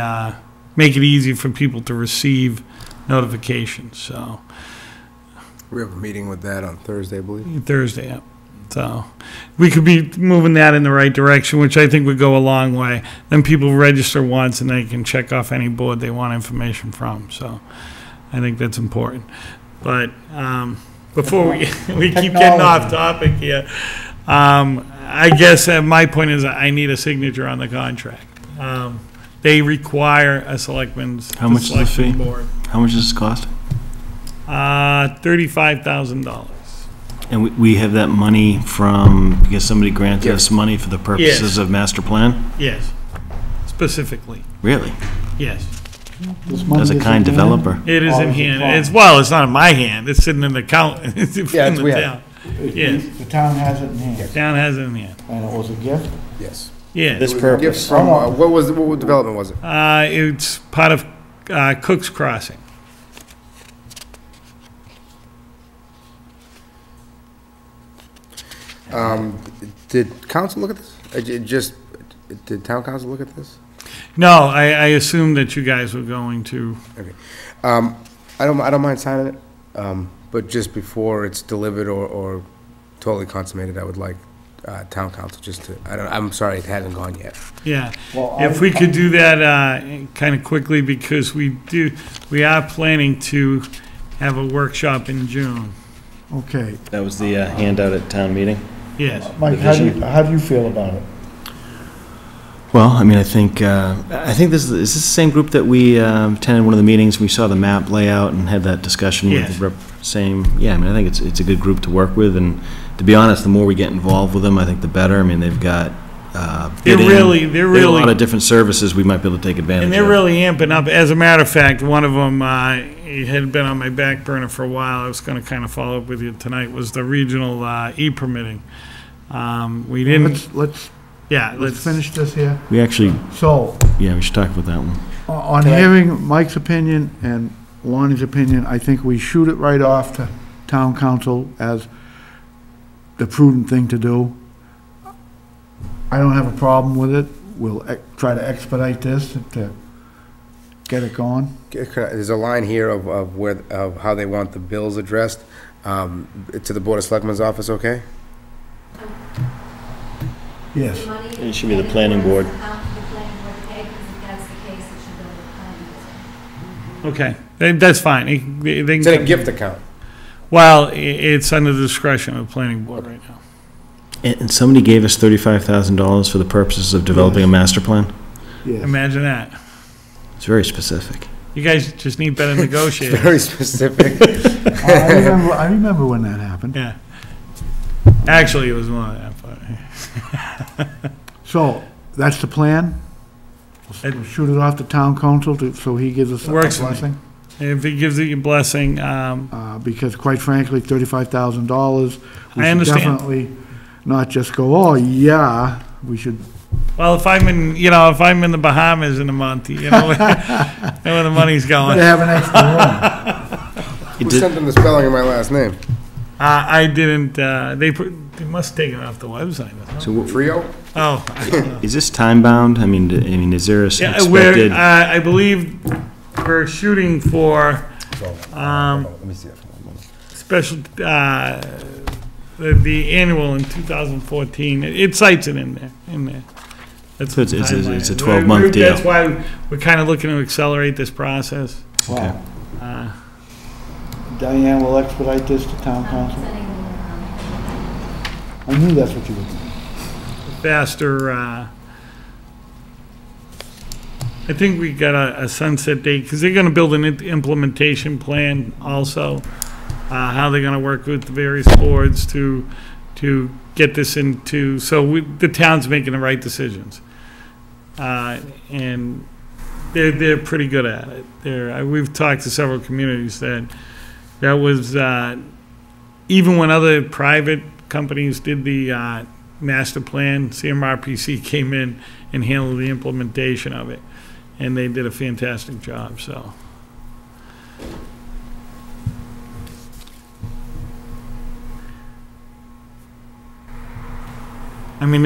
make it easy for people to receive notifications. So We have a meeting with that on Thursday, I believe. Thursday, yeah. So we could be moving that in the right direction, which I think would go a long way. Then people register once and they can check off any board they want information from. So I think that's important. But before we keep getting off topic here, I guess my point is I need a signature on the contract. They require a selectman's. How much is the fee? Board. How much does this cost? $35,000. And we have that money from, because somebody granted us money for the purposes of master plan? Yes, specifically, Really? yes. This money As a is kind in hand? developer? It is Or in is it hand. bond? It's not in my hand. It's sitting in the account. It's in Yeah, the we have town. Yes, The town has it in hand, town has it in hand. and it was a gift? Yes. Yeah. This Gifts purpose? from, what development was it? It's part of Cook's Crossing. Did council look at this? Did town council look at this? No, I assumed that you guys were going to. Okay. I don't mind signing it, but just before it's delivered or totally consummated, I would like town council just to, I'm sorry it hasn't gone yet. Yeah, Well, if we could do that kind of quickly, because we are planning to have a workshop in June. Okay. That was the handout at town meeting? Yes. Mike, how do you feel about it? Well, I mean, I think this is this the same group that we attended one of the meetings, we saw the map layout and had that discussion with Yes. the I mean, I think it's a good group to work with, and to be honest, the more we get involved with them, I think the better. I mean, they've got They're bidding. really- They have a lot of different services we might be able to take advantage of. And they're really amping up. As a matter of fact, one of them had been on my back burner for a while. I was going to kind of follow up with you tonight, was the regional e-permitting. We didn't, Let's let's finish this here. We actually, So, yeah, we should talk about that one. on hearing Mike's opinion and Lonnie's opinion, I think we shoot it right off to town council as the prudent thing to do. I don't have a problem with it. We'll try to expedite this to get it going. There's a line here of how they want the bills addressed, to the Board of Selectmen's office, okay? Yes. It should be the planning board. okay. That's fine. They It's can in a gift account. Well, it's under the discretion of the planning board right now. And somebody gave us $35,000 for the purposes of developing a master plan? Yes. Imagine that. It's very specific. You guys just need better negotiators. Very specific. I remember when that happened. Yeah. Actually, it was more than that, but. So, that's the plan? We'll shoot it off to town council so he gives us a Works for me. blessing? If he gives it your blessing, Because quite frankly, $35,000, we I should understand. definitely not just go, oh, yeah, we should, well, if I'm in the Bahamas in a month, you know, where the money's going. better have an extra room. Who sent them the spelling of my last name? I didn't, they must take it off the website. So Trio? Oh, I don't know. is this time-bound? I mean, is there a Yeah, expected? I believe we're shooting for, Let me see it. special, the annual in 2014. It cites it in there. That's So it's the a timeline. 12-month deal. That's why we're kind of looking to accelerate this process. Wow. Diane will expedite this to town council? I knew that's what you were doing. Faster, I think we got a sunset date, because they're gonna build an implementation plan also, how they're gonna work with the various boards to get this into, so the town's making the right decisions. And they're pretty good at it. We've talked to several communities that was, even when other private companies did the master plan, CMRPC came in and handled the implementation of it, and they did a fantastic job, so. I mean,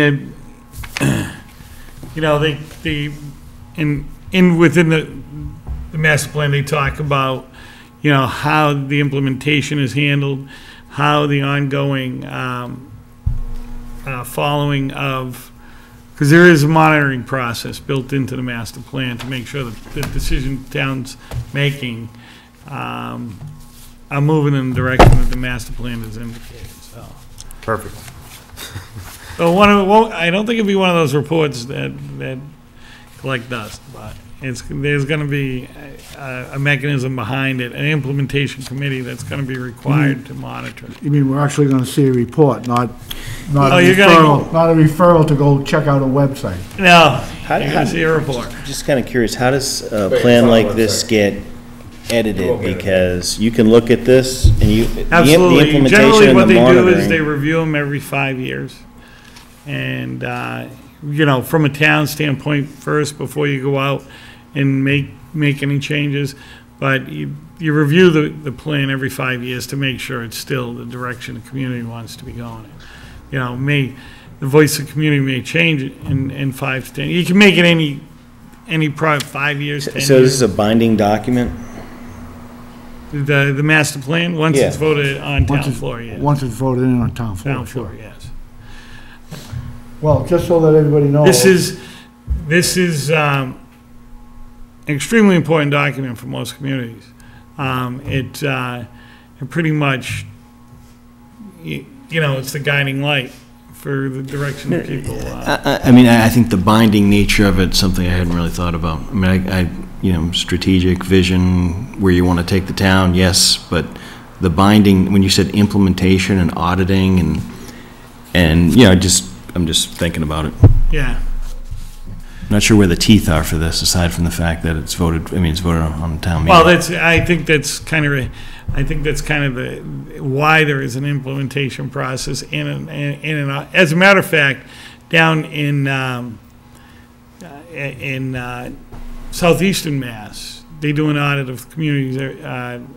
within the master plan, they talk about, how the implementation is handled, how the ongoing following of, because there is a monitoring process built into the master plan to make sure that the decision towns making are moving in the direction that the master plan is indicated, so. Perfect. So I don't think it'd be one of those reports that collect dust, but there's gonna be a mechanism behind it, an implementation committee that's gonna be required to monitor. You mean we're actually gonna see a report, not Oh, a you're gonna- referral, not a referral to go check out a website? No, you're gonna see a report. Just kind of curious, how does a plan like this get edited? Because you can look at this and the Absolutely. implementation Generally, and what the they do is they monitoring. review them every 5 years. And, from a town standpoint first, before you go out and make any changes. But you review the plan every 5 years to make sure it's still the direction the community wants to be going in. The voice of the community may change in 5 to 10. You can make it any 5 years, 10 years. So this is a binding document? The master plan, once it's Yeah. voted on Once town it's- floor, yes. Once it's voted in on town floor, Town sure. floor, yes. Well, just so that everybody knows. This is an extremely important document for most communities. It pretty much, it's the guiding light for the direction that people. I think the binding nature of it's something I hadn't really thought about. I mean, strategic vision, where you want to take the town, yes, but the binding, when you said implementation and auditing I'm just thinking about it. Yeah. Not sure where the teeth are for this, aside from the fact that it's voted on town meeting. Well, I think that's kind of why there is an implementation process as a matter of fact, down in southeastern Mass, they do an audit of communities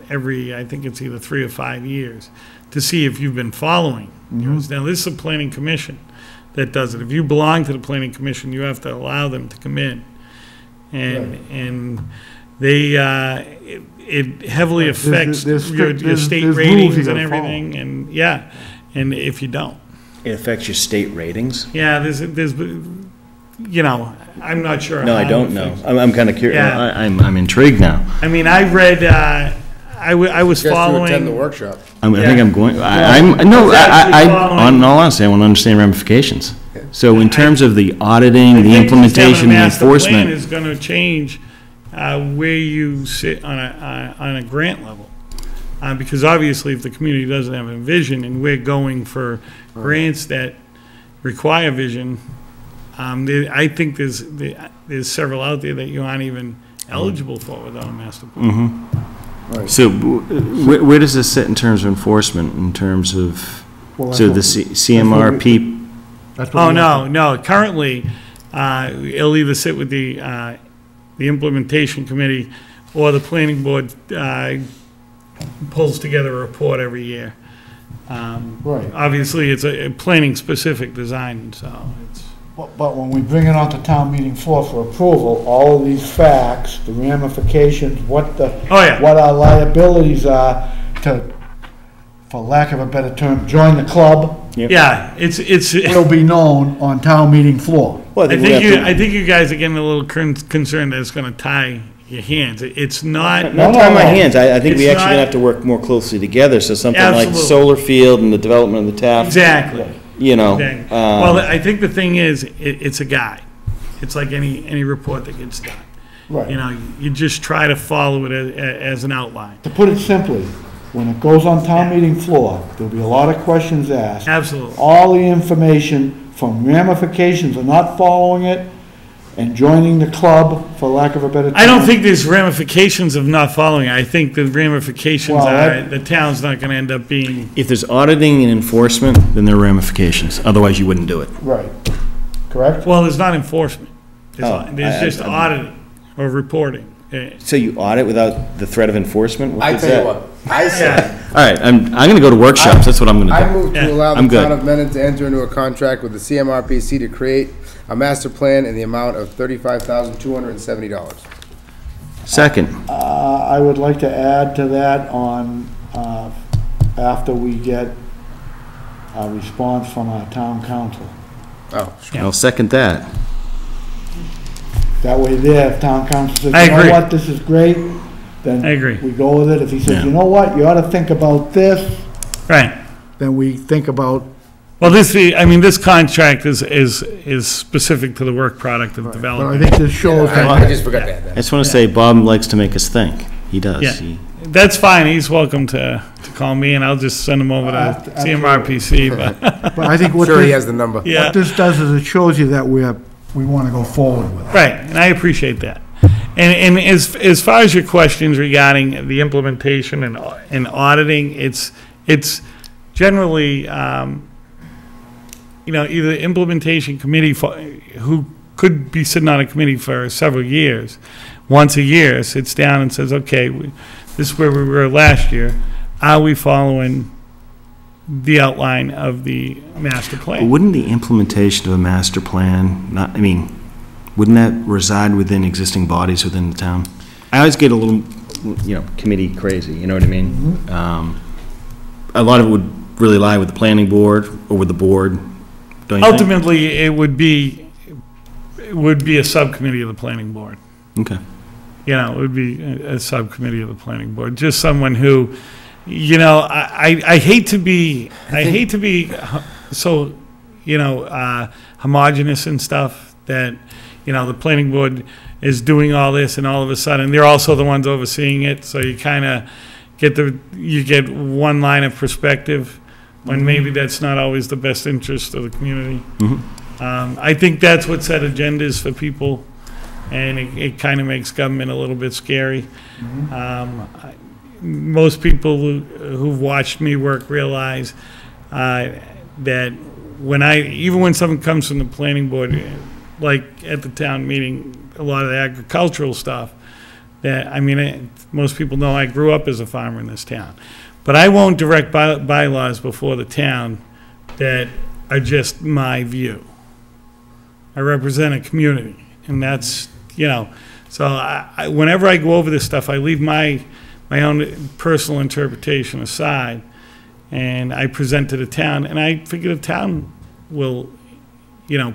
every, I think it's either 3 or 5 years, to see if you've been following yours. Now, this is a planning commission that does it. If you belong to the planning commission, you have to allow them to come in. And they, it heavily affects There's your state rules ratings you and gotta everything, and, yeah, and if you don't. It affects your state ratings? Yeah, there's, I'm not sure. No, I how don't it know. affects- I'm kind of curious. Yeah. I'm intrigued now. I mean, I read, I was following. Attend the workshop. I think I'm going, on all honesty, I want to understand ramifications. So in terms of the auditing, the implementation, the The enforcement. plan is going to change where you sit on a grant level. Because obviously, if the community doesn't have a vision, and we're going for grants that require vision, I think there's several out there that you aren't even eligible for without a master plan. So where does this sit in terms of enforcement, in terms of, Well, so the that's CMRP? That's what Oh, we have no. Currently, it'll either sit with the implementation committee, or the planning board pulls together a report every year. Right. Obviously, it's a planning-specific design, so it's. But when we bring it onto town meeting floor for approval, all of these facts, the ramifications, what our liabilities are to, for lack of a better term, join the club, Yeah, it's. will be known on town meeting floor. Well, I think you guys are getting a little concerned that it's going to tie your hands. It's not. Not tie my hands, I think we It's actually not- have to work more closely together, so something like Absolutely. solar field and the development of the TAF. Exactly. Exactly. Well, I think the thing is, it's a guide. It's like any report that gets done. Right. You just try to follow it as an outline. To put it simply, when it goes on town meeting floor, there'll be a lot of questions asked. Absolutely. All the information from ramifications of not following it and joining the club, for lack of a better term. I don't think there's ramifications of not following. I think the ramifications Well, are that- the town's not going to end up being. If there's auditing and enforcement, then there are ramifications, otherwise you wouldn't do it. Right. Correct? Well, there's not enforcement. Oh, There's just auditing or reporting. So you audit without the threat of enforcement? I tell you what, I say, All right, I'm gonna go to workshops, that's what I'm I gonna do. move Yeah. to allow I'm the good. town of Mendon to enter into a contract with the CMRPC to create a master plan in the amount of $35,270. Second, I would like to add to that on, after we get a response from our town council. Oh, I'll second that. That way there, if town council says, I you know agree. what, this is great, then I agree. we go with it. If he says, Yeah. you know what, you ought to think about this, Right. then we think about Well, this contract is specific to the work product of But I development. think this shows that, I just forgot to add I that. just want to say, Bob likes to make us think. He does. Yeah. He- That's fine, he's welcome to call me, and I'll just send him over to CMRPC, but, but I think what Sure, he this, has the number. yeah. what this does is it shows you that we want to go forward with it. Right, and I appreciate that. And as far as your questions regarding the implementation and auditing, it's generally, either implementation committee who could be sitting on a committee for several years, once a year, sits down and says, okay, this is where we were last year. Are we following the outline of the master But plan? wouldn't the implementation of a master plan wouldn't that reside within existing bodies within the town? I always get a little, committee crazy, you know what I mean? A lot of it would really lie with the planning board or with the board, don't you think? Ultimately, it would be a subcommittee of the planning board. Okay. It would be a subcommittee of the planning board, just someone who, I hate to be so, homogenous and stuff that, the planning board is doing all this and all of a sudden, they're also the ones overseeing it, so you kind of get one line of perspective when maybe that's not always the best interest of the community. I think that's what set agendas for people, and it kind of makes government a little bit scary. Most people who've watched me work realize that even when something comes from the planning board, like at the town meeting, a lot of the agricultural stuff, most people know I grew up as a farmer in this town. But I won't direct bylaws before the town that are just my view. I represent a community, and that's, so whenever I go over this stuff, I leave my own personal interpretation aside, and I present to the town, and I figure the town will,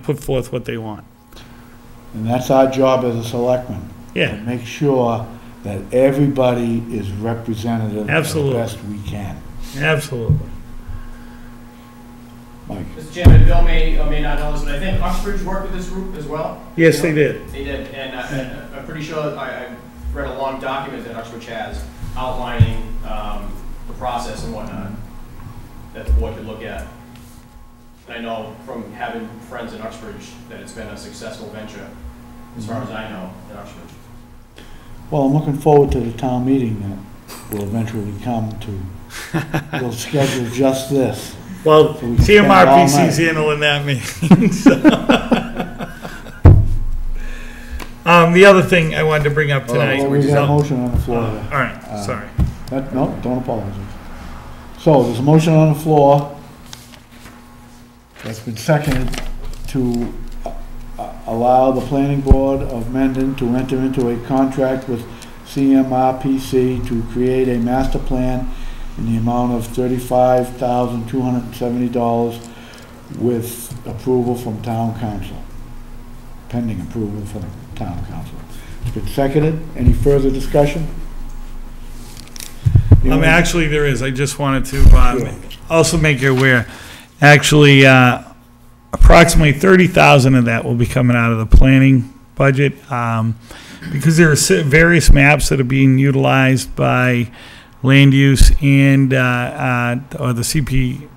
put forth what they want. And that's our job as a selectman. Yeah. To make sure that everybody is represented Absolutely. as best we can. Absolutely. Mike? Mr. Chairman, Bill may or may not know this, but I think Uxbridge worked with this group as well. Yes, they did. They did, and I'm pretty sure I read a long document that Uxbridge has outlining the process and whatnot that the board could look at. And I know from having friends in Uxbridge that it's been a successful venture, as far as I know, in Uxbridge. Well, I'm looking forward to the town meeting that will eventually come to, we'll schedule just this. Well, So we can spend it all CMRPC's night. handling that meeting. So. The other thing I wanted to bring up tonight. Well, we got a motion on the floor there. All right, sorry. No, don't apologize. So, there's a motion on the floor that's been seconded to allow the planning board of Mendon to enter into a contract with CMRPC to create a master plan in the amount of $35,270 with approval from town council, pending approval from town council. It's been seconded. Any further discussion? Actually, there is. I just wanted to also make you aware. Actually, approximately 30,000 of that will be coming out of the planning budget because there are various maps that are being utilized by land use and or the CPC,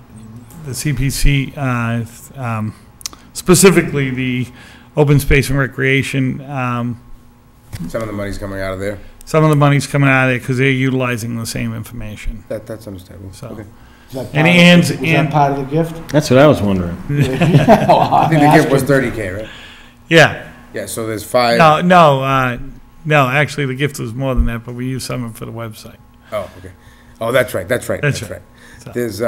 specifically the open space and recreation. Some of the money's coming out of there. Some of the money's coming out of there because they're utilizing the same information. That's understandable. So. Okay. Was And that part of the gift? That's what I was wondering. I think the gift was 30K, right? Yeah. Yeah, so there's 5. No, actually, the gift was more than that, but we used some of it for the website. Oh, okay. Oh, that's right. That's right. So- There's,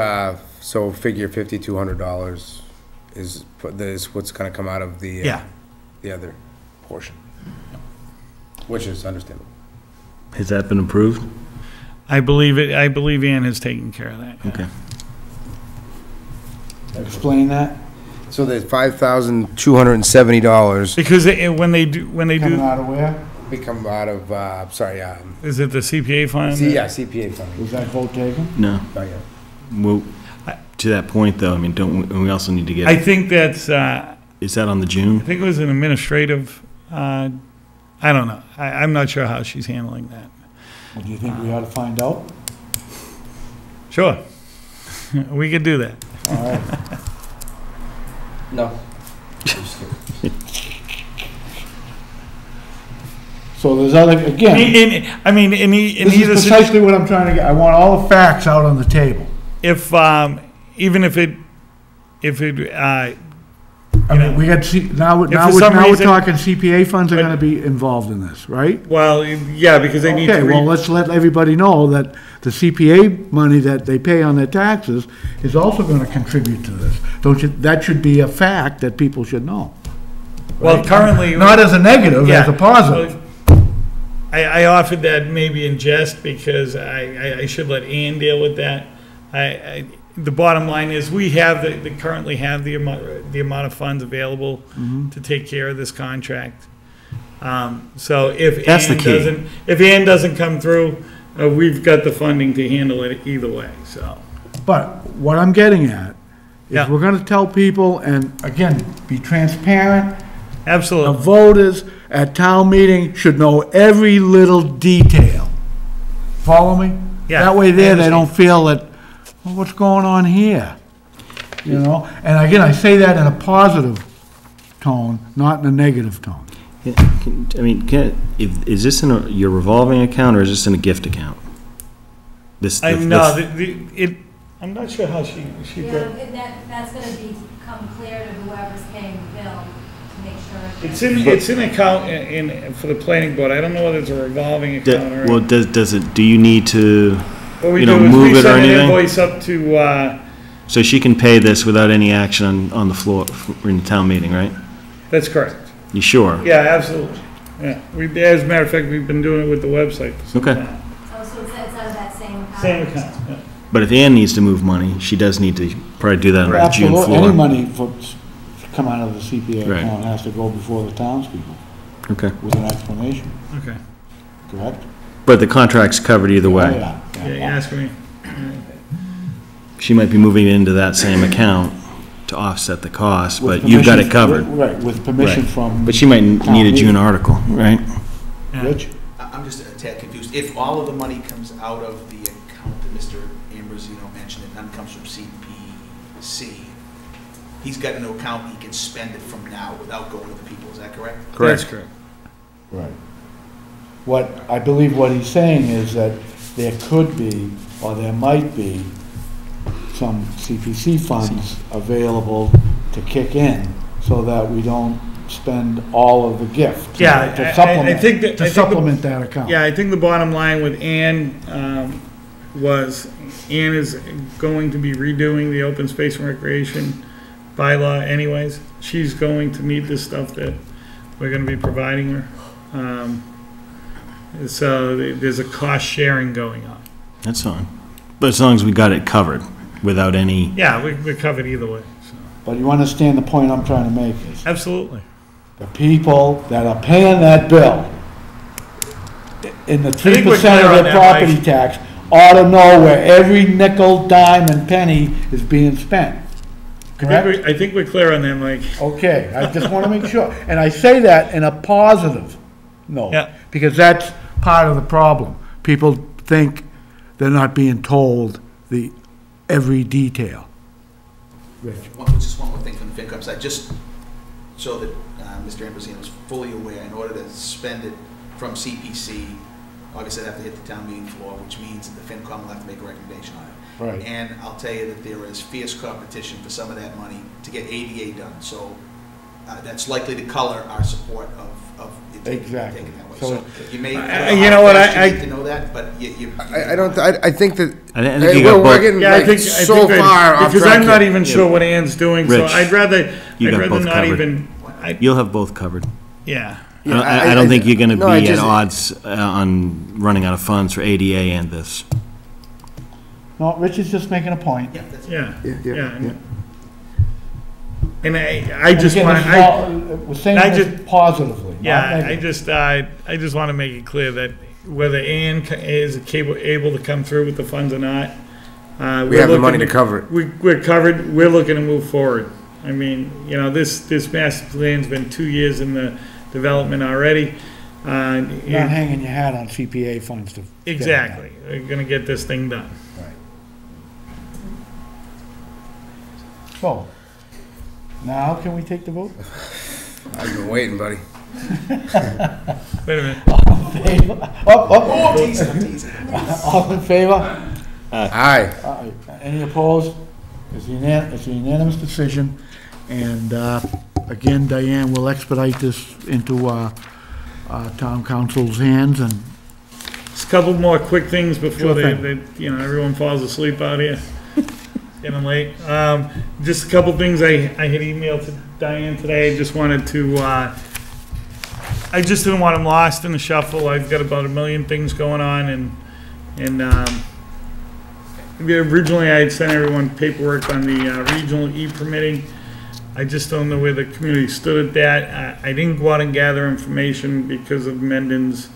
so figure $5,200 is what's gonna come out of the other portion, which is understandable. Has that been approved? I believe Ann has taken care of that. Okay. Explain that. So there's $5,270 Because when they do, Coming out of where? we come out of, is it the CPA fund? CPA funding. Was that vote taken? No. Not yet. Well, to that point, though, I mean, we also need to I get, think that's, is that on the I June? think it was an administrative, I don't know. I'm not sure how she's handling that. Well, do you think we ought to find out? Sure. We could do that. All right. No. So there's other, again, I mean, in this either, is precisely what I'm trying to get. I want all the facts out on the table. if, even if it, I mean, we got, now for some we're reason- talking CPA funds are gonna be involved in this, right? well, yeah, because they need to Okay, well, let's let everybody know that the CPA money that they pay on their taxes is also gonna contribute to this. Don't you, that should be a fact that people should know. well, currently. Not as a negative, as a Yeah. positive. I offered that maybe in jest because I should let Ann deal with that. The bottom line is, we have, currently have the amount of funds available to take care of this contract. So if That's the Ann key. if Ann doesn't come through, we've got the funding to handle it either way, so. But what I'm getting at Yeah. is we're gonna tell people, and again, be transparent. The Absolutely. voters at town meeting should know every little detail. Follow me? Yeah, That way I there, they understand. don't feel that, well, what's going on here? You know? And again, I say that in a positive tone, not in a negative tone. Yeah, I mean, is this in your revolving account, or is this in a gift account? I'm not sure how she Yeah, broke. and that's gonna become clear to whoever's paying the bill to make sure. It's in account for the planning board. I don't know whether it's a revolving account or. Well, does it, do you need to, What we you do know, is move we it or send an anything? invoice up to, So she can pay this without any action on the floor, in the town meeting, right? that's correct. You sure? Yeah, absolutely. Yeah, as a matter of fact, we've been doing it with the website for some Okay. time. Oh, so it's out of that same account? Same account, yeah. But if Ann needs to move money, she does need to probably do that on the June Absolutely, floor. any money come out of the CPA Right. account has to go before the townspeople Okay. with an explanation, Okay. correct? But the contract's covered either Oh, way. yeah, Yeah, you ask me. She might be moving it into that same account to offset the cost, With but you've got permission- it covered. Right, with permission Right. from. But she might need a meeting. June article, right? Rich? I'm just a tad confused. If all of the money comes out of the account that Mr. Ambrosino mentioned, and none comes from CPC, he's got no account, he can spend it from now without going to the people, is that correct? That's correct. Right. I believe what he's saying is that there could be, or there might be, some CPC funds available to kick in so that we don't spend all of the gift. Yeah, To I supplement, think that- I to think supplement that account. Yeah, I think the bottom line with Ann was, Ann is going to be redoing the open space and recreation bylaw anyways. She's going to need this stuff that we're gonna be providing her. So there's a cost sharing going on. That's fine. But as long as we got it covered without any, Yeah, we're covered either way, so. But you understand the point I'm trying to make is, Absolutely. the people that are paying that bill in the 3% we're of clear on their that, property Mike. tax ought to know where every nickel, dime, and penny is being spent. Correct? I think we're clear on that, Mike. Okay, I just want to make sure. And I say that in a positive note. Yeah. Because that's part of the problem. People think they're not being told every detail. Rich? Just one more thing from the FinCom side, just so that Mr. Ambrosino is fully aware, in order to spend it from CPC, obviously they have to hit the town meeting floor, which means that the FinCom will have to make a recommendation on it. Right. And I'll tell you that there is fierce competition for some of that money to get ADA done, so that's likely to color our support of it taking Exactly. that way. So So you may, you know what, you need to know that, but you. I think that, I think you got we're both. getting Yeah, I like think, so far off because track I'm not here. even sure what Ann's doing, so Rich, I'd rather you got both not covered. even, You'll have both covered. yeah. I don't think you're gonna no, I be at just- odds on running out of funds for ADA and this. No, Rich is just making a point. Yeah, that's. Yeah, Yeah. yeah. And I just Again, want, this is all- we're saying I this positively, not yeah, negative. I just want to make it clear that whether Ann is able to come through with the funds or not, We have the money to cover it. We're covered, we're looking to move forward. I mean, you know, this master plan's been 2 years in the development already. Not hanging your hat on CPA funds to. Exactly, we're gonna get this thing done. So, now can we take the vote? I've been waiting, buddy. Wait a minute. All in favor? Aye. Any opposed? It's a unanimous decision, and, again, Diane will expedite this into, town council's hands, and Just a couple more quick things before Sure they, you know, everyone falls asleep out here. Getting late. Just a couple things I had emailed to Diane today. I just wanted to, I just didn't want them lost in the shuffle. I've got about 1 million things going on, and originally I had sent everyone paperwork on the regional e-permitting. I just don't know where the community stood at that. I didn't go out and gather information because of Mendon's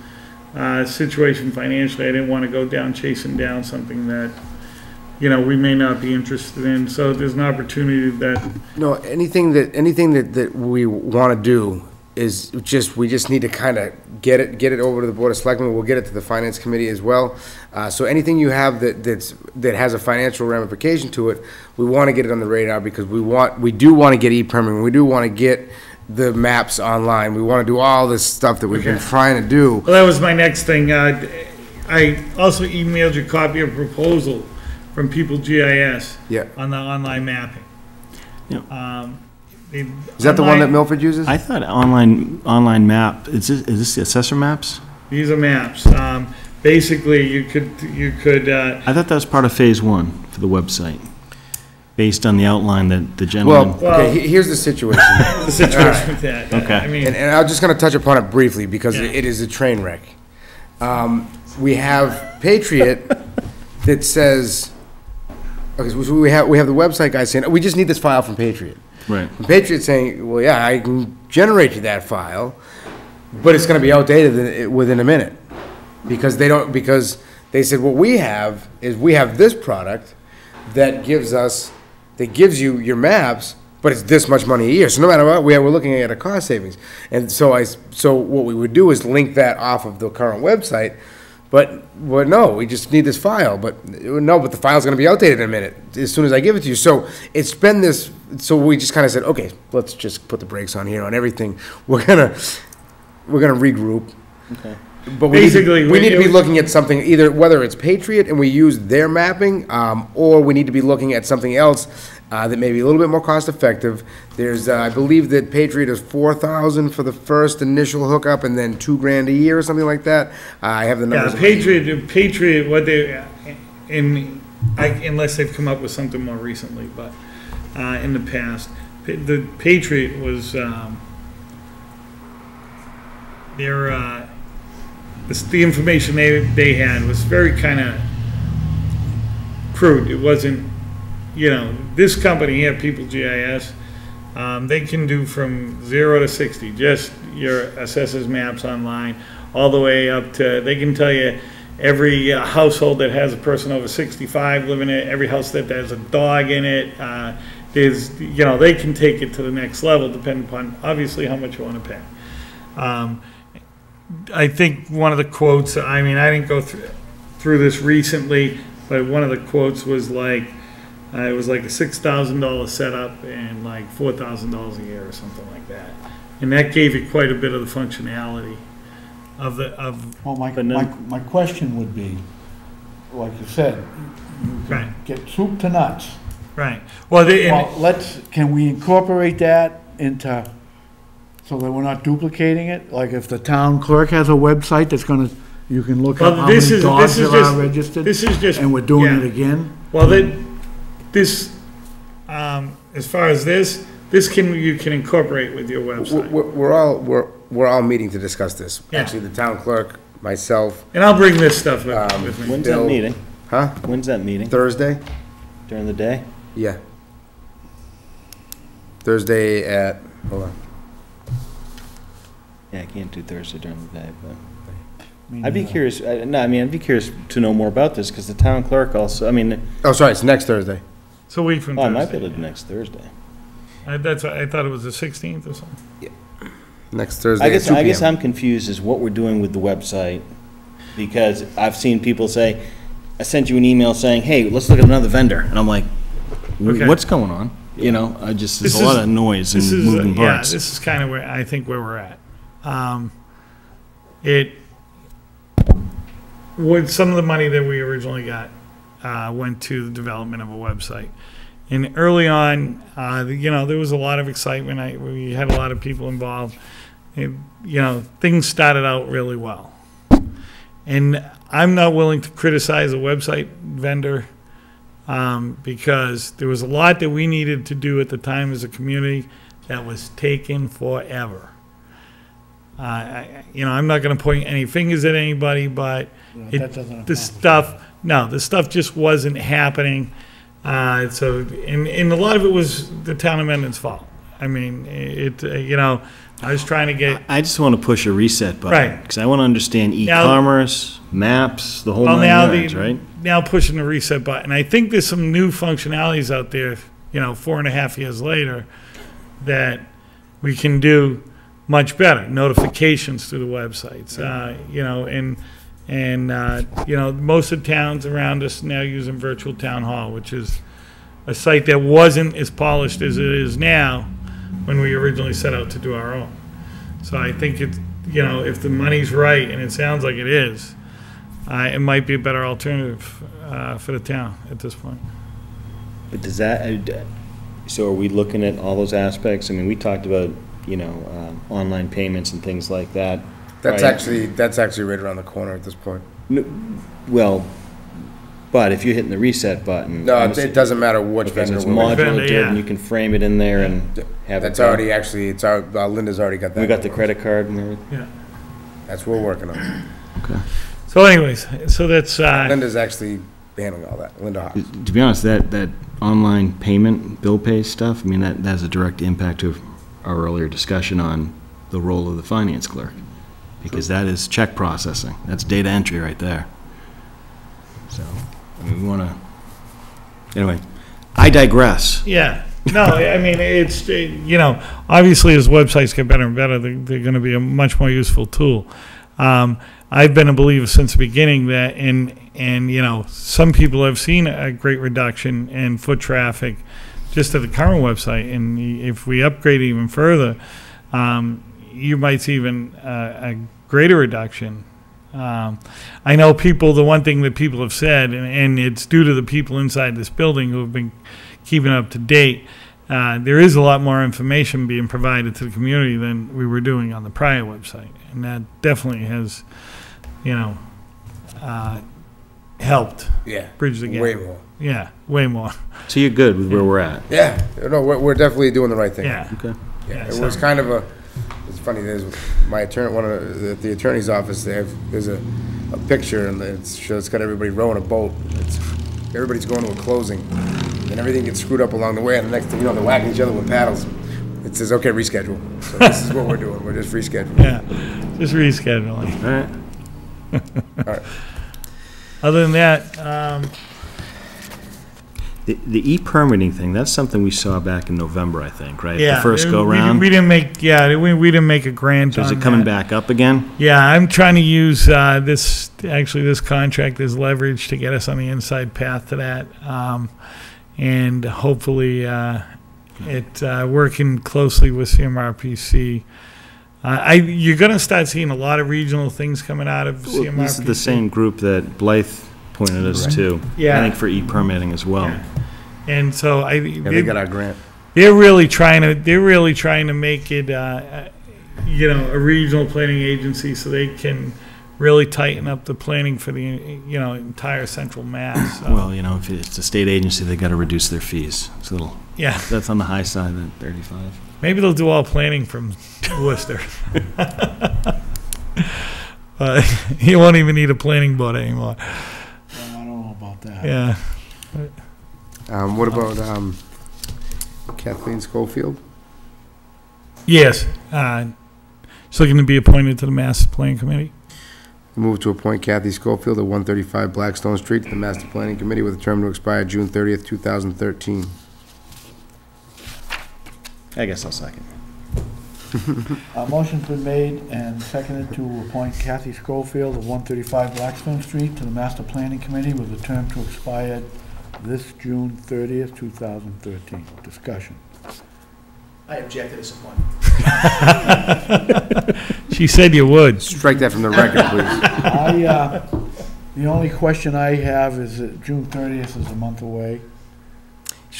situation financially. I didn't want to go down chasing down something that, you know, we may not be interested in. So there's an opportunity that. No, anything that we want to do is we just need to kind of get it over to the Board of Selectmen. We'll get it to the Finance Committee as well. So anything you have that has a financial ramification to it, we want to get it on the radar, because we do want to get e-permitting. We do want to get the maps online. We want to do all this stuff that we've been trying to do. Well, that was my next thing. I also emailed you a copy of a proposal from People GIS on the online mapping. Yeah. Is that the one that Milford uses? I thought online map, is this the assessor maps? These are maps. Basically, you could. I thought that was part of phase 1 for the website, based on the outline that the gentleman. Well, okay, here's the situation. The situation with that. Okay. I mean, and I'm just going to touch upon it briefly, because it is a train wreck. We have Patriot that says, okay, so we have the website guy saying, we just need this file from Patriot. Right. And Patriot saying, well, yeah, I can generate you that file, but it's going to be outdated within a minute, because they said what we have is this product that gives you your maps, but it's this much money a year. So no matter what, we're looking at a cost savings. And so what we would do is link that off of the current website. But no, we just need this file. But the file's going to be outdated in a minute as soon as I give it to you. So it's been this. So we just kind of said, okay, let's just put the brakes on here on everything. We're gonna regroup. Okay. But we need to be looking at something, either whether it's Patriot and we use their mapping, or we need to be looking at something else that may be a little bit more cost effective. There's, I believe that Patriot is $4,000 for the first initial hookup, and then $2,000 a year or something like that. I have the numbers. Yeah, Patriot, what they, unless they've come up with something more recently, but in the past, the Patriot was the information they had was very kind of crude. It wasn't, you know, this company here, People GIS, they can do from 0 to 60, just your assessors maps online, all the way up to, they can tell you every household that has a person over 65 living in it, every house that has a dog in it. There's, you know, they can take it to the next level depending upon, obviously, how much you want to pay. I think one of the quotes, I mean, I didn't go through this recently, but one of the quotes was like, it was like a $6,000 setup and like $4,000 a year or something like that. And that gave you quite a bit of the functionality of Well, my question would be, like you said, you Right. get soup to nuts. right. Well, Can we incorporate that into, so that we're not duplicating it? Like if the town clerk has a website that's gonna, you can look up how many dogs there are registered? This is just. And we're doing yeah. it again? Well, this, as far as this you can incorporate with your website. We're all meeting to discuss this. Yeah. Actually, the town clerk, myself. And I'll bring this stuff with me. When's Bill. that meeting? Huh? When's that meeting? Thursday? During the day? Yeah. Thursday at, hold on. Yeah, I can't do Thursday during the day, but. I'd be curious, I'd be curious to know more about this, because the town clerk also, Oh, sorry, it's next Thursday. It's a week from I Thursday. might be able to do next Thursday. I thought it was the 16th or something. Next Thursday I at guess, 2 I guess p.m. I'm confused as what we're doing with the website, because I've seen people say, I sent you an email saying, hey, let's look at another vendor, and I'm like, Okay. what's going on? You know, there's This a lot is- of noise and This is, moving yeah, parts. this is kind of where, I think where we're at. Some of the money that we originally got went to the development of a website. And early on, there was a lot of excitement. We had a lot of people involved. And, things started out really well. And I'm not willing to criticize a website vendor because there was a lot that we needed to do at the time as a community that was taking forever. I'm not going to point any fingers at anybody, but the stuff just wasn't happening. So a lot of it was the town of Mendon's fault. I mean, I was trying to get. I just want to push a reset button. Right. Because I want to understand e-commerce, maps, the whole Well, nine yards, right? Now pushing the reset button. I think there's some new functionalities out there, 4.5 years later, that we can do much better. Notifications through the websites, most of the towns around us now using virtual town hall, which is a site that wasn't as polished as it is now when we originally set out to do our own. So I think it's, if the money's right, and it sounds like it is, it might be a better alternative for the town at this point. But does that, so are we looking at all those aspects? I mean, we talked about, online payments and things like that. That's right? actually right around the corner at this point. Well, but if you're hitting the reset button. No, it doesn't matter which Because vendor it's we're with. Vendor, modulated, yeah. and you can frame it in there and have it. That's already actually, Linda's already got that. We got the credit card and everything. Yeah. That's what we're working on. Okay. So anyways, so that's, Linda's actually handling all that, Linda Hoff. To be honest, that online payment, bill pay stuff, I mean, that has a direct impact to our earlier discussion on the role of the finance clerk. Because that is check processing. That's data entry right there. So, I mean, we want to, anyway, I digress. yeah. No, I mean, it's, obviously as websites get better and better, they're going to be a much more useful tool. I've been a believer since the beginning that, and some people have seen a great reduction in foot traffic just at the current website, and if we upgrade even further, you might see even a greater reduction. I know the one thing that people have said, and it's due to the people inside this building who have been keeping up to date, there is a lot more information being provided to the community than we were doing on the prior website, and that definitely has, helped Yeah. bridge the gap. Way more. Yeah, way more. So you're good with where we're at? Yeah, no, we're definitely doing the right thing. Yeah. Okay. Yeah, Yeah, it was so- kind of it's funny, there's my attorney, at the attorney's office, there's a picture, and it's got everybody rowing a boat. Everybody's going to a closing, and everything gets screwed up along the way, and the next thing you know, they're whacking each other with paddles. It says, okay, reschedule. So this is what we're doing, we're just rescheduling. Yeah, just rescheduling. All right. All right. Other than that, The e-permitting thing, that's something we saw back in November, I think, right? yeah. The first go-round? We didn't make a grant So is on it coming that. back up again? Yeah, I'm trying to use this contract as leverage to get us on the inside path to that. And hopefully, working closely with CMRPC. You're going to start seeing a lot of regional things coming out of CMRPC. This is the same group that Blythe pointed us to. Yeah. I think for e-permitting as well. Yeah. And so They got our grant. they're really trying to make it, a regional planning agency so they can really tighten up the planning for the, entire central Mass. So, Well, if it's a state agency, they got to reduce their fees. It's a little, yeah, that's on the high side at 35. maybe they'll do all planning from Worcester. You won't even need a planning board anymore. I don't know about that. Yeah. What about Kathleen Schofield? Yes. She's looking to be appointed to the Mass Planning Committee. Move to appoint Kathy Schofield at 135 Blackstone Street to the Master Planning Committee with a term to expire June 30th, 2013. I guess I'll second. A motion's been made and seconded to appoint Kathy Schofield of 135 Blackstone Street to the Master Planning Committee with a term to expire this June 30th, 2013. Discussion. I object to this appointment. She said you would. Strike that from the record, please. The only question I have is that June 30th is a month away,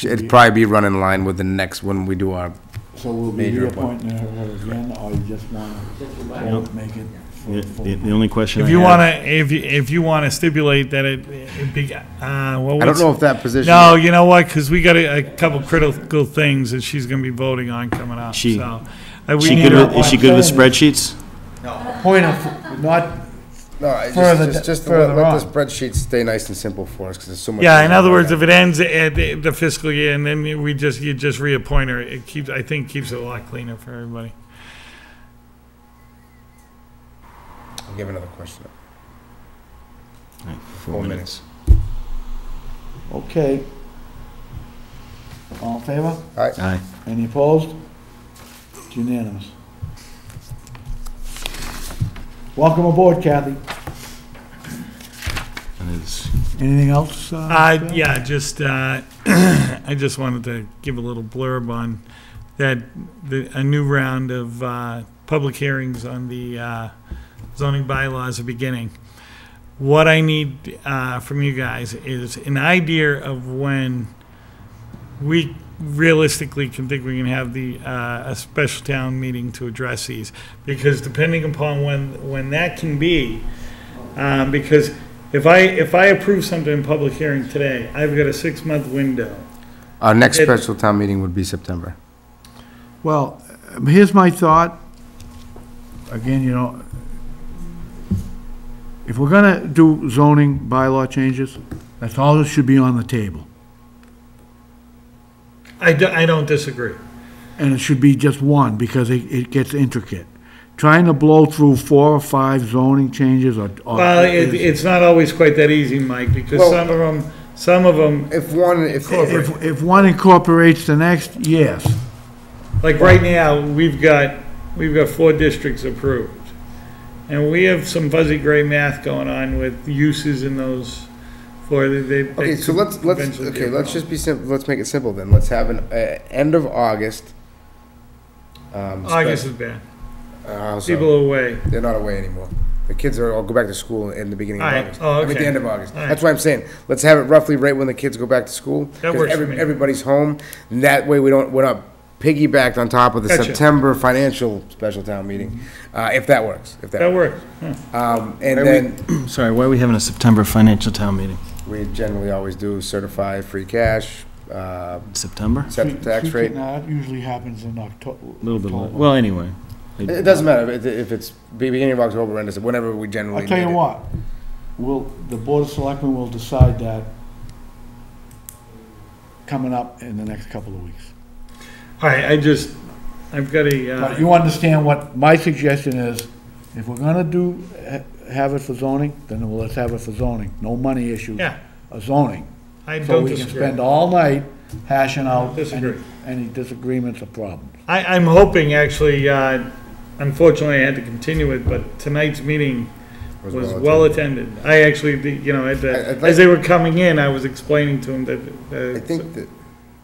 It'd probably be run in line with the next when we do our, so we'll be Major reappointing her again, or you just want to make it for The only question I If have. you wanna, if you wanna stipulate that it be, well, I don't what's- know if that position. No, you know what, because we got a couple critical things that she's gonna be voting on coming up, She- so. Is she good with spreadsheets? point of, not, No, I Further- just further let on. the spreadsheet stay nice and simple for us, because there's so much. Yeah, in other words, if it ends at the fiscal year and then you just reappoint her, it keeps, I think, keeps it a lot cleaner for everybody. I'll give another question. All right, 4 minutes. okay. All in favor? Aye. Any opposed? It's unanimous. Welcome aboard, Kathy. And it's- Anything else? Bill? Yeah, just, I just wanted to give a little blurb on that, a new round of public hearings on the zoning bylaws are beginning. What I need from you guys is an idea of when we realistically can think we can have a special town meeting to address these. Because depending upon when that can be, because if I approve something in public hearing today, I've got a 6-month window. Our next It- special town meeting would be September. Well, here's my thought. Again, you know, if we're gonna do zoning bylaw changes, that's all that should be on the table. I don't disagree. And it should be just one, because it gets intricate. Trying to blow through 4 or 5 zoning changes or. Well, it's not always quite that easy, Mike, because Well- some of them, If one, If one incorporates the next, yes. like right now, we've got 4 districts approved. And we have some fuzzy gray math going on with uses in those 4. okay, so let's just be simple, let's make it simple then. Let's have an, end of August. August is bad. So People are away. they're not away anymore. The kids are all go back to school in the beginning of All right. August. Oh, I mean, okay. the end of August. All right. That's why I'm saying, let's have it roughly right when the kids go back to school. That 'cause works for me. Everybody's home, and that way we're not piggybacked on top of the Gotcha. September financial special town meeting, if that works, That works. And then, Sorry, why are we having a September financial town meeting? we generally always do certified free cash, September? set the tax rate. No, that usually happens in October. A little bit, well, anyway. It doesn't matter if it's beginning of October, end of, whenever we generally I'll tell you need it. what, the Board of Selectmen will decide that coming up in the next couple of weeks. All right, I've got a, But you understand what my suggestion is, if we're gonna have it for zoning, then let's have it for zoning, no money issues. Yeah. Zoning. I So don't we can disagree. spend all night hashing out Disagree. any disagreements or problems. I'm hoping, actually, unfortunately, I had to continue it, but tonight's meeting was well attended. I actually, I'd like- as they were coming in, I was explaining to them that.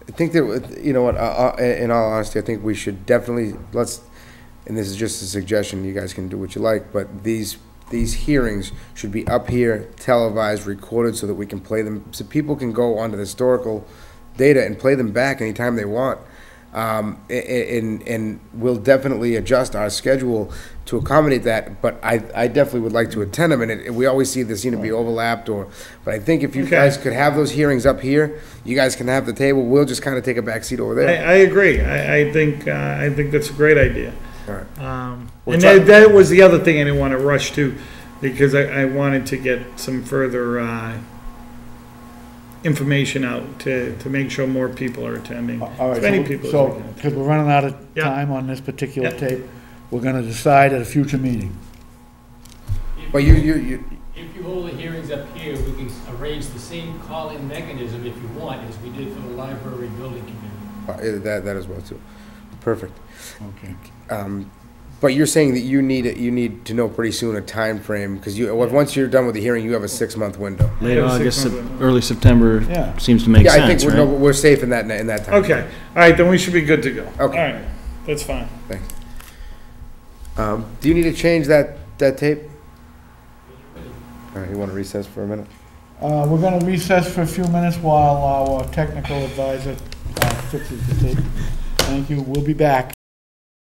I think that, you know what, in all honesty, I think we should definitely, and this is just a suggestion, you guys can do what you like, but these hearings should be up here, televised, recorded, so that we can play them, so people can go onto the historical data and play them back anytime they want. And we'll definitely adjust our schedule to accommodate that, but I definitely would like to attend them, and we always see this, be overlapped, but I think if you Okay. guys could have those hearings up here, you guys can have the table, we'll just kind of take a back seat over there. I agree. I think that's a great idea. All right. And that was the other thing I didn't want to rush to, because I wanted to get some further information out to make sure more people are attending. All right, As many people as so, we can. because we're running out of Yeah. time on this particular Yeah. tape, we're gonna decide at a future meeting. But you, If you hold the hearings up here, we can arrange the same call-in mechanism if you want, as we did for the library building committee. that as well too. Perfect. Okay. But you're saying that you need to know pretty soon a time frame, because once you're done with the hearing, you have a 6-month window. Late Yeah, August, 6 months. early September Yeah. seems to make Yeah, I think sense, we're, right? we're safe in that time. Okay, all right, then we should be good to go. Okay. All right, that's fine. Thanks. Do you need to change that tape? All right, you want to recess for a minute? We're gonna recess for a few minutes while our technical advisor fixes the tape. Thank you, we'll be back.